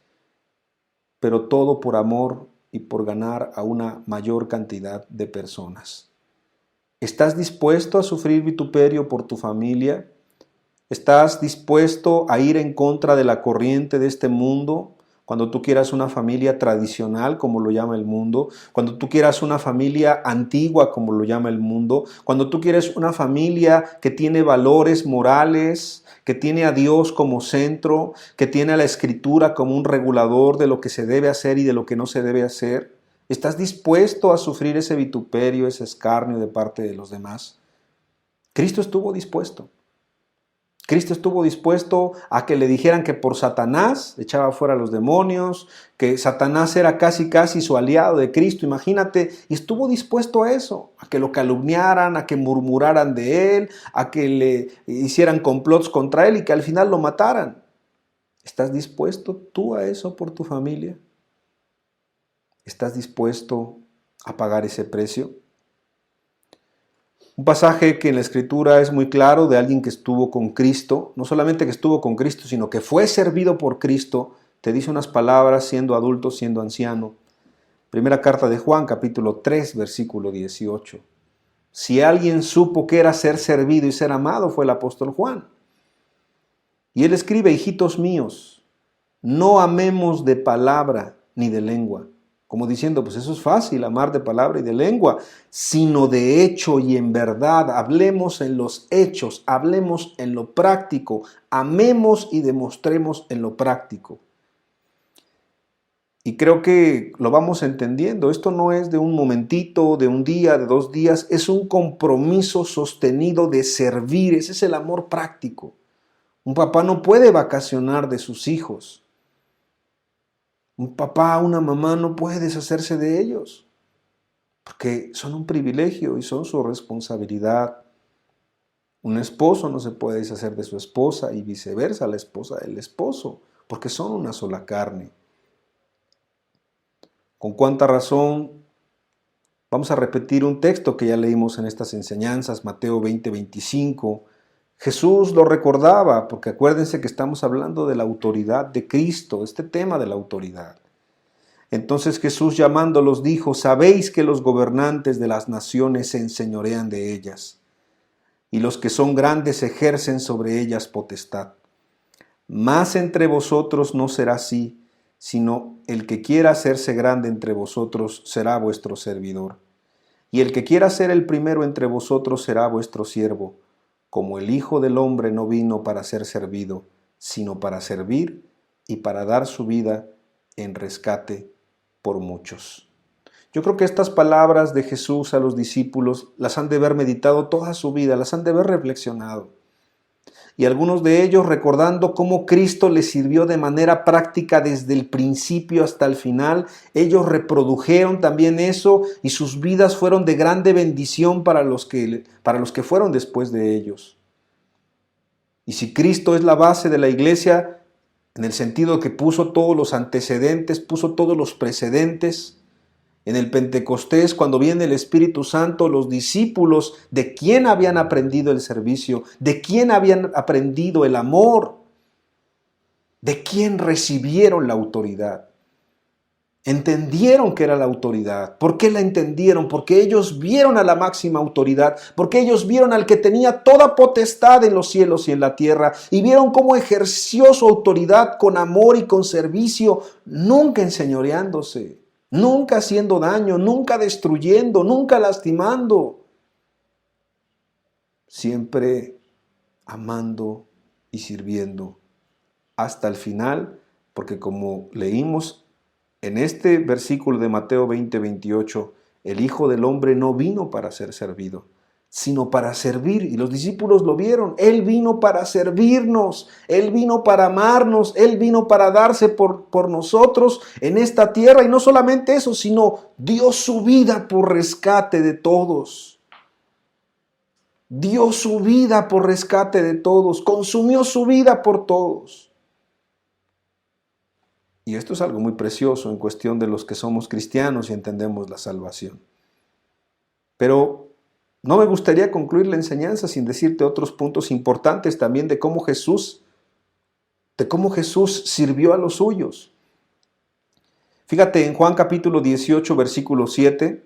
pero todo por amor y por ganar a una mayor cantidad de personas. ¿Estás dispuesto a sufrir vituperio por tu familia? ¿Estás dispuesto a ir en contra de la corriente de este mundo? Cuando tú quieras una familia tradicional, como lo llama el mundo, cuando tú quieras una familia antigua, como lo llama el mundo, cuando tú quieres una familia que tiene valores morales, que tiene a Dios como centro, que tiene a la Escritura como un regulador de lo que se debe hacer y de lo que no se debe hacer, ¿estás dispuesto a sufrir ese vituperio, ese escarnio de parte de los demás? Cristo estuvo dispuesto. Cristo estuvo dispuesto a que le dijeran que por Satanás echaba fuera a los demonios, que Satanás era casi su aliado de Cristo, imagínate, y estuvo dispuesto a eso, a que lo calumniaran, a que murmuraran de él, a que le hicieran complots contra él y que al final lo mataran. ¿Estás dispuesto tú a eso por tu familia? ¿Estás dispuesto a pagar ese precio? Un pasaje que en la Escritura es muy claro de alguien que estuvo con Cristo, no solamente que estuvo con Cristo, sino que fue servido por Cristo, te dice unas palabras siendo adulto, siendo anciano. Primera carta de Juan, capítulo 3, versículo 18. Si alguien supo que era ser servido y ser amado, fue el apóstol Juan. Y él escribe, hijitos míos, no amemos de palabra ni de lengua. Como diciendo, pues eso es fácil, amar de palabra y de lengua, sino de hecho y en verdad. Hablemos en los hechos, hablemos en lo práctico, amemos y demostremos en lo práctico. Y creo que lo vamos entendiendo. Esto no es de un momentito, de un día, de 2 días, es un compromiso sostenido de servir. Ese es el amor práctico. Un papá no puede vacacionar de sus hijos. Un papá, una mamá no puede deshacerse de ellos, porque son un privilegio y son su responsabilidad. Un esposo no se puede deshacer de su esposa y viceversa, la esposa del esposo, porque son una sola carne. ¿Con cuánta razón? Vamos a repetir un texto que ya leímos en estas enseñanzas, Mateo 20:25. Jesús lo recordaba, porque acuérdense que estamos hablando de la autoridad de Cristo, este tema de la autoridad. Entonces Jesús llamándolos dijo, sabéis que los gobernantes de las naciones se enseñorean de ellas, y los que son grandes ejercen sobre ellas potestad. Mas entre vosotros no será así, sino el que quiera hacerse grande entre vosotros será vuestro servidor. Y el que quiera ser el primero entre vosotros será vuestro siervo, como el Hijo del Hombre no vino para ser servido, sino para servir y para dar su vida en rescate por muchos. Yo creo que estas palabras de Jesús a los discípulos las han de haber meditado toda su vida, las han de haber reflexionado. Y algunos de ellos recordando cómo Cristo les sirvió de manera práctica desde el principio hasta el final, ellos reprodujeron también eso y sus vidas fueron de grande bendición para los que fueron después de ellos. Y si Cristo es la base de la iglesia, en el sentido que puso todos los antecedentes, puso todos los precedentes, en el Pentecostés, cuando viene el Espíritu Santo, los discípulos, ¿de quién habían aprendido el servicio? ¿De quién habían aprendido el amor? ¿De quién recibieron la autoridad? Entendieron que era la autoridad. ¿Por qué la entendieron? Porque ellos vieron a la máxima autoridad, porque ellos vieron al que tenía toda potestad en los cielos y en la tierra, y vieron cómo ejerció su autoridad con amor y con servicio, nunca enseñoreándose, nunca haciendo daño, nunca destruyendo, nunca lastimando, siempre amando y sirviendo hasta el final, porque como leímos en este versículo de Mateo 20:28, el Hijo del Hombre no vino para ser servido, sino para servir. Y los discípulos lo vieron. Él vino para servirnos, Él vino para amarnos, Él vino para darse por nosotros en esta tierra. Y no solamente eso, sino dio su vida por rescate de todos. Dio su vida por rescate de todos, consumió su vida por todos. Y esto es algo muy precioso en cuestión de los que somos cristianos y entendemos la salvación. Pero no me gustaría concluir la enseñanza sin decirte otros puntos importantes también de cómo Jesús sirvió a los suyos. Fíjate en Juan capítulo 18, versículo 7,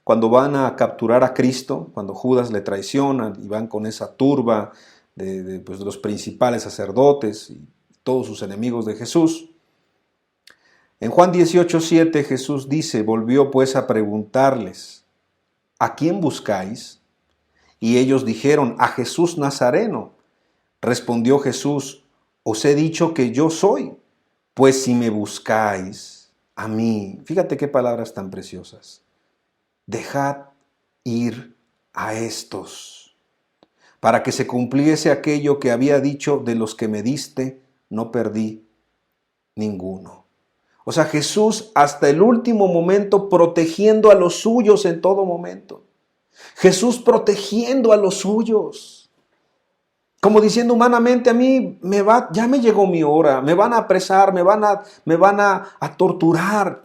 cuando van a capturar a Cristo, cuando Judas le traiciona y van con esa turba de los principales sacerdotes y todos sus enemigos de Jesús. En Juan 18:7 Jesús dice, volvió pues a preguntarles, ¿a quién buscáis? Y ellos dijeron, a Jesús Nazareno. Respondió Jesús, os he dicho que yo soy, pues si me buscáis a mí, fíjate qué palabras tan preciosas, dejad ir a estos, para que se cumpliese aquello que había dicho, de los que me diste, no perdí ninguno. O sea, Jesús hasta el último momento protegiendo a los suyos en todo momento. Jesús protegiendo a los suyos. Como diciendo humanamente, a mí ya me llegó mi hora, me van a apresar, me van a torturar,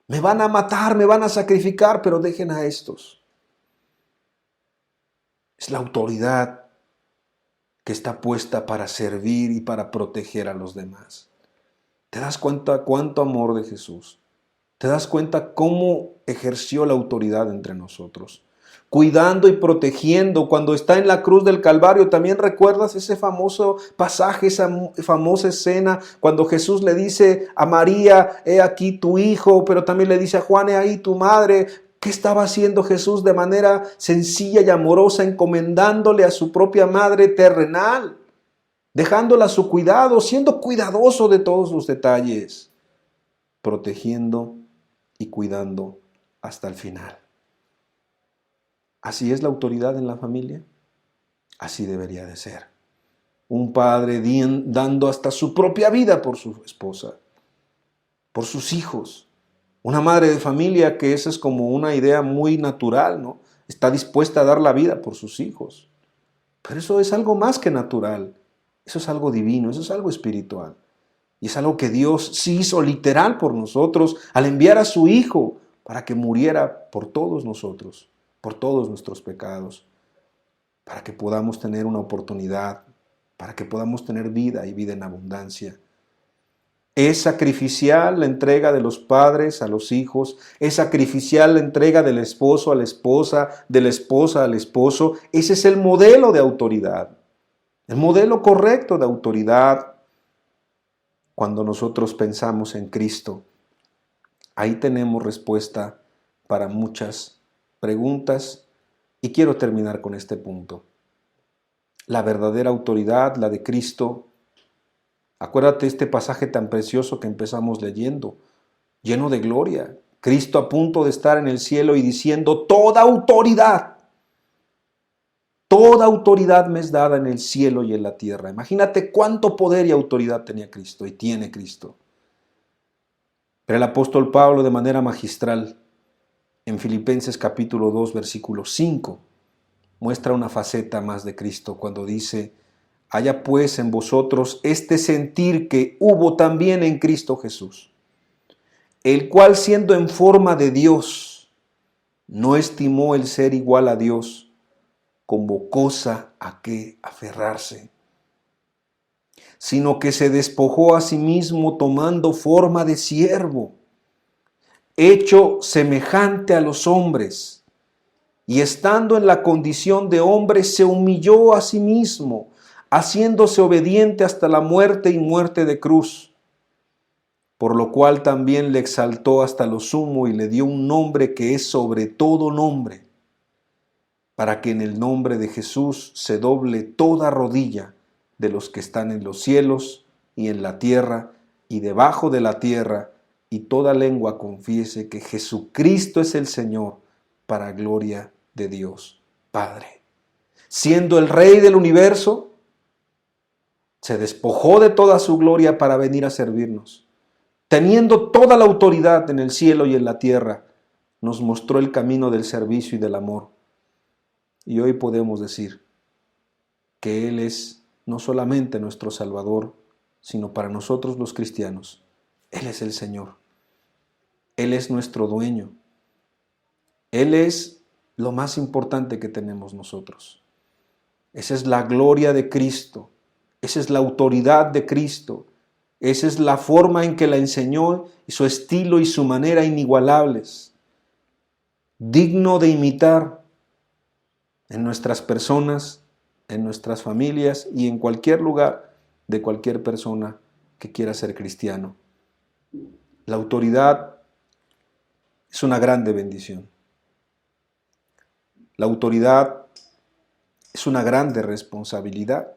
me van a matar, me van a sacrificar, pero dejen a estos. Es la autoridad que está puesta para servir y para proteger a los demás. ¿Te das cuenta cuánto amor de Jesús? ¿Te das cuenta cómo ejerció la autoridad entre nosotros? Cuidando y protegiendo. Cuando está en la cruz del Calvario, ¿también recuerdas ese famoso pasaje, esa famosa escena, cuando Jesús le dice a María, he aquí tu hijo, pero también le dice a Juan, he ahí tu madre? ¿Qué estaba haciendo Jesús de manera sencilla y amorosa, encomendándole a su propia madre terrenal? Dejándola a su cuidado, siendo cuidadoso de todos los detalles, protegiendo y cuidando hasta el final. ¿Así es la autoridad en la familia? Así debería de ser. Un padre dando hasta su propia vida por su esposa, por sus hijos. Una madre de familia que esa es como una idea muy natural, ¿no? Está dispuesta a dar la vida por sus hijos. Pero eso es algo más que natural. Eso es algo divino, eso es algo espiritual. Y es algo que Dios sí hizo literal por nosotros al enviar a su Hijo para que muriera por todos nosotros, por todos nuestros pecados, para que podamos tener una oportunidad, para que podamos tener vida y vida en abundancia. Es sacrificial la entrega de los padres a los hijos, es sacrificial la entrega del esposo a la esposa, de la esposa al esposo. Ese es el modelo de autoridad. El modelo correcto de autoridad, cuando nosotros pensamos en Cristo, ahí tenemos respuesta para muchas preguntas y quiero terminar con este punto. La verdadera autoridad, la de Cristo, Acuérdate este pasaje tan precioso que empezamos leyendo, lleno de gloria. Cristo a punto de estar en el cielo y diciendo, toda autoridad me es dada en el cielo y en la tierra. Imagínate cuánto poder y autoridad tenía Cristo y tiene Cristo. Pero el apóstol Pablo, de manera magistral, en Filipenses capítulo 2, versículo 5, muestra una faceta más de Cristo cuando dice, haya pues en vosotros este sentir que hubo también en Cristo Jesús, el cual siendo en forma de Dios, no estimó el ser igual a Dios como cosa a que aferrarse, sino que se despojó a sí mismo tomando forma de siervo, hecho semejante a los hombres, y estando en la condición de hombre se humilló a sí mismo, haciéndose obediente hasta la muerte y muerte de cruz, por lo cual también le exaltó hasta lo sumo y le dio un nombre que es sobre todo nombre, para que en el nombre de Jesús se doble toda rodilla de los que están en los cielos y en la tierra y debajo de la tierra, y toda lengua confiese que Jesucristo es el Señor, para gloria de Dios Padre. Siendo el Rey del universo, se despojó de toda su gloria para venir a servirnos. Teniendo toda la autoridad en el cielo y en la tierra, nos mostró el camino del servicio y del amor. Y hoy podemos decir que Él es no solamente nuestro Salvador, sino para nosotros los cristianos, Él es el Señor. Él es nuestro dueño. Él es lo más importante que tenemos nosotros. Esa es la gloria de Cristo. Esa es la autoridad de Cristo. Esa es la forma en que la enseñó y su estilo y su manera inigualables. Digno de imitar en nuestras personas, en nuestras familias y en cualquier lugar de cualquier persona que quiera ser cristiano. La autoridad es una grande bendición. La autoridad es una grande responsabilidad.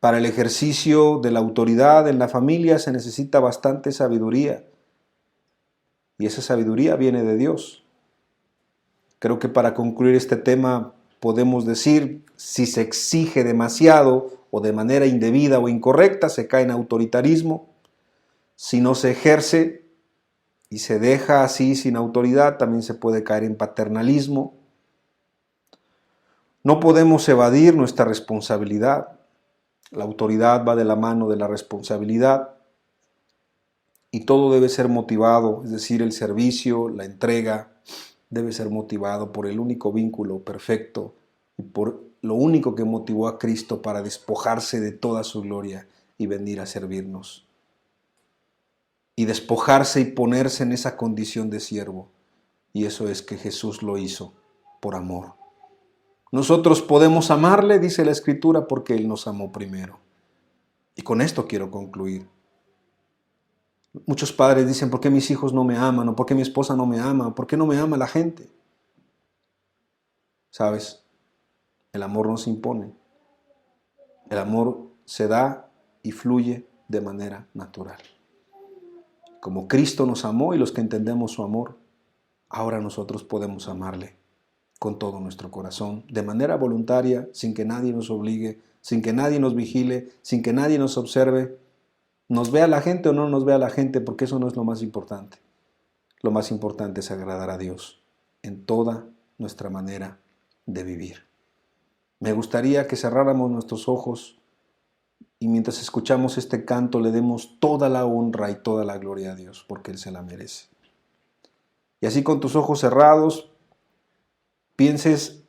Para el ejercicio de la autoridad en la familia se necesita bastante sabiduría. Y esa sabiduría viene de Dios. Creo que para concluir este tema podemos decir, si se exige demasiado o de manera indebida o incorrecta, se cae en autoritarismo. Si no se ejerce y se deja así sin autoridad, también se puede caer en paternalismo. No podemos evadir nuestra responsabilidad. La autoridad va de la mano de la responsabilidad y todo debe ser motivado, es decir, el servicio, la entrega, debe ser motivado por el único vínculo perfecto y por lo único que motivó a Cristo para despojarse de toda su gloria y venir a servirnos. Y despojarse y ponerse en esa condición de siervo. Y eso es que Jesús lo hizo por amor. Nosotros podemos amarle, dice la Escritura, porque Él nos amó primero. Y con esto quiero concluir. Muchos padres dicen, ¿por qué mis hijos no me aman? ¿O por qué mi esposa no me ama? ¿Por qué no me ama la gente? ¿Sabes? El amor no se impone. El amor se da y fluye de manera natural. Como Cristo nos amó y los que entendemos su amor, ahora nosotros podemos amarle con todo nuestro corazón, de manera voluntaria, sin que nadie nos obligue, sin que nadie nos vigile, sin que nadie nos observe. Nos vea la gente o no nos vea la gente, porque eso no es lo más importante. Lo más importante es agradar a Dios en toda nuestra manera de vivir. Me gustaría que cerráramos nuestros ojos y mientras escuchamos este canto le demos toda la honra y toda la gloria a Dios, porque Él se la merece. Y así con tus ojos cerrados, pienses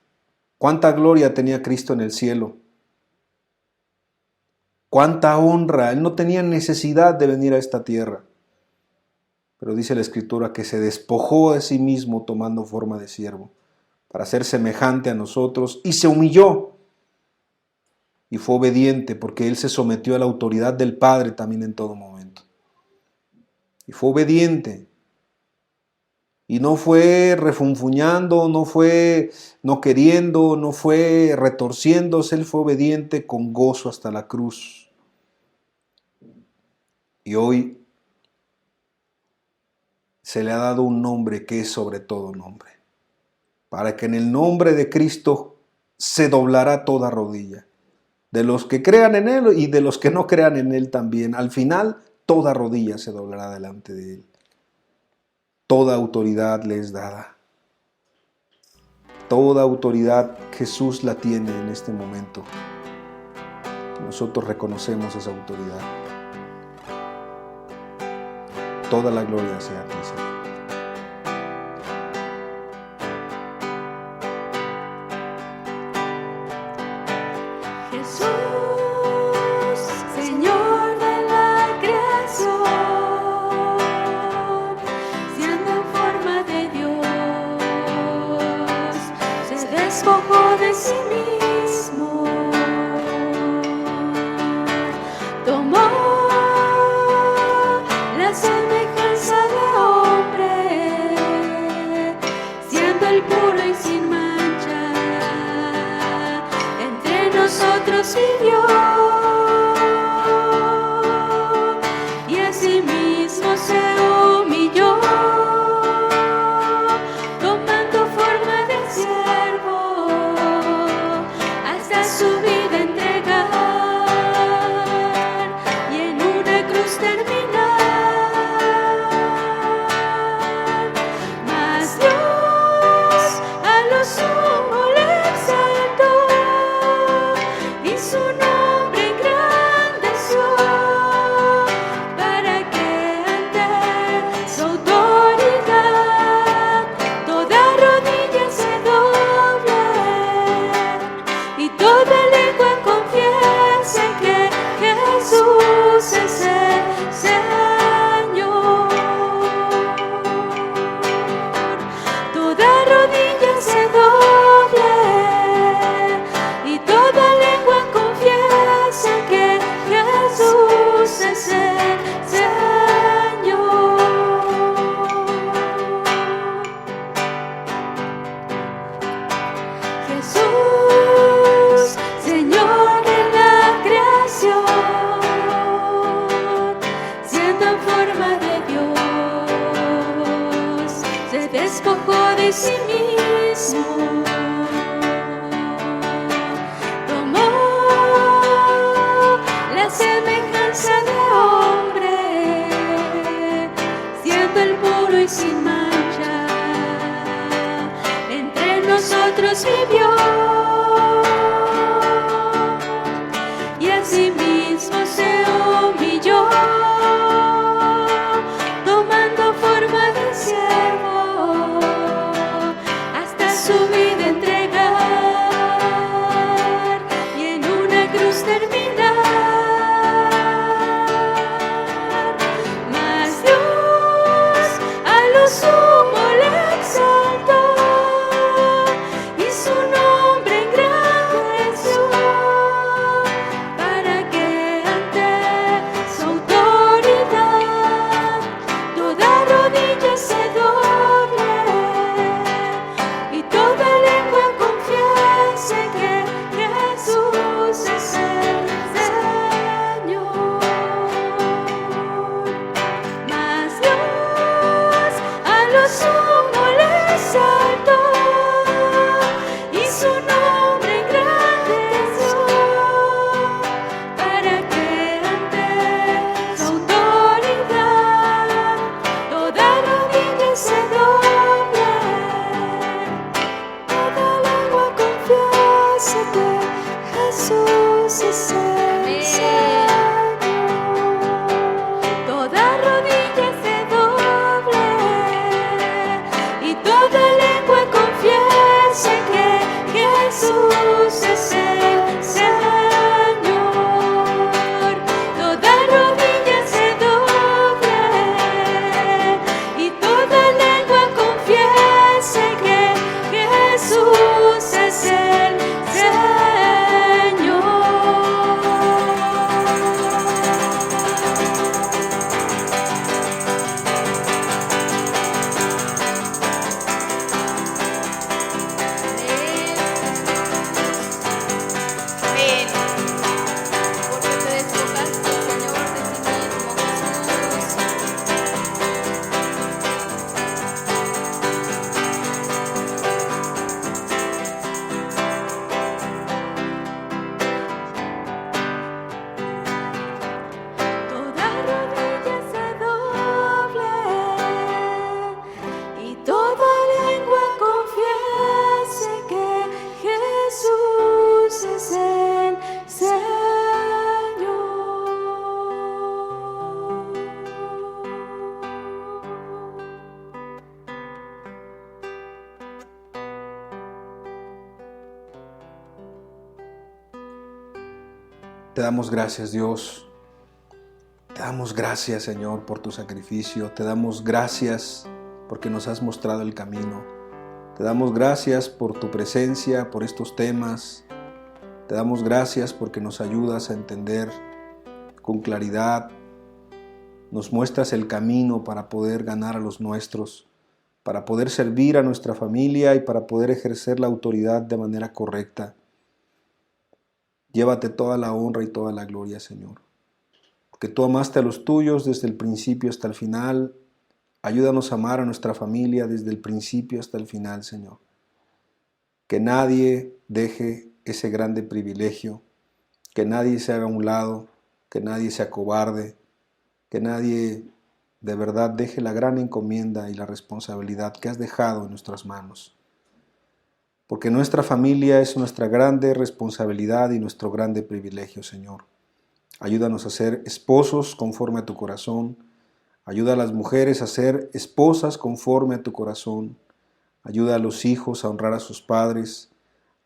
cuánta gloria tenía Cristo en el cielo. Cuánta honra. Él no tenía necesidad de venir a esta tierra. Pero dice la Escritura que se despojó de sí mismo tomando forma de siervo para ser semejante a nosotros y se humilló. Y fue obediente porque Él se sometió a la autoridad del Padre también en todo momento. Y fue obediente. Y no fue refunfuñando, no fue no queriendo, no fue retorciéndose. Él fue obediente con gozo hasta la cruz. Y hoy se le ha dado un nombre que es sobre todo nombre, para que en el nombre de Cristo se doblará toda rodilla, de los que crean en Él y de los que no crean en Él también. Al final, toda rodilla se doblará delante de Él. Toda autoridad le es dada. Toda autoridad Jesús la tiene en este momento. Nosotros reconocemos esa autoridad. Toda la gloria sea a ti, Señor. Jesús, Señor de la creación, siendo en forma de Dios, se despojó de sí mismo, tomó la semejanza de hombre, siendo el puro y sin mancha, entre nosotros vivió, y asimismo se humilló, tomando forma de siervo, hasta su vida entregar, y en una cruz terminar. Mas Dios a lo sumo le exaltó, y su nombre engrandeció, para que ante su autoridad toda rodilla se doble, y toda lengua confiese que Jesús es el Señor. Toda rodilla se doble, y toda lengua confiesa que Jesús es el Señor. Jesús, Señor de la creación, siendo en forma de Dios, se despojó de sí mismo, tomó la semejanza de hombre, siendo el puro y sin mancha, entre nosotros vivió, y asimismo se humilló, tomando forma de siervo, hasta su vida entregar, y en una cruz terminar. Mas Dios a lo sumo le exaltó, y su nombre Te damos gracias, Dios. Te damos gracias, Señor, por tu sacrificio. Te damos gracias porque nos has mostrado el camino. Te damos gracias por tu presencia, por estos temas. Te damos gracias porque nos ayudas a entender con claridad. Nos muestras el camino para poder ganar a los nuestros, para poder servir a nuestra familia y para poder ejercer la autoridad de manera correcta. Llévate toda la honra y toda la gloria, Señor. Porque tú amaste a los tuyos desde el principio hasta el final. Ayúdanos a amar a nuestra familia desde el principio hasta el final, Señor. Que nadie deje ese grande privilegio, que nadie se haga a un lado, que nadie se acobarde, que nadie de verdad deje la gran encomienda y la responsabilidad que has dejado en nuestras manos. Porque nuestra familia es nuestra grande responsabilidad y nuestro grande privilegio, Señor. Ayúdanos a ser esposos conforme a tu corazón. Ayuda a las mujeres a ser esposas conforme a tu corazón. Ayuda a los hijos a honrar a sus padres.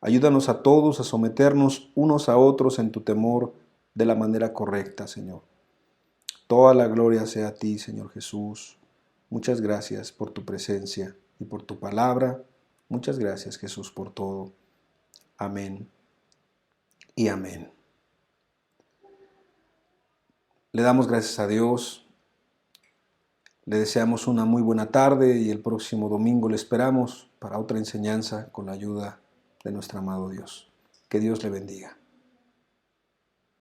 Ayúdanos a todos a someternos unos a otros en tu temor de la manera correcta, Señor. Toda la gloria sea a ti, Señor Jesús. Muchas gracias por tu presencia y por tu palabra. Muchas gracias, Jesús, por todo. Amén y amén. Le damos gracias a Dios. Le deseamos una muy buena tarde y el próximo domingo le esperamos para otra enseñanza con la ayuda de nuestro amado Dios. Que Dios le bendiga.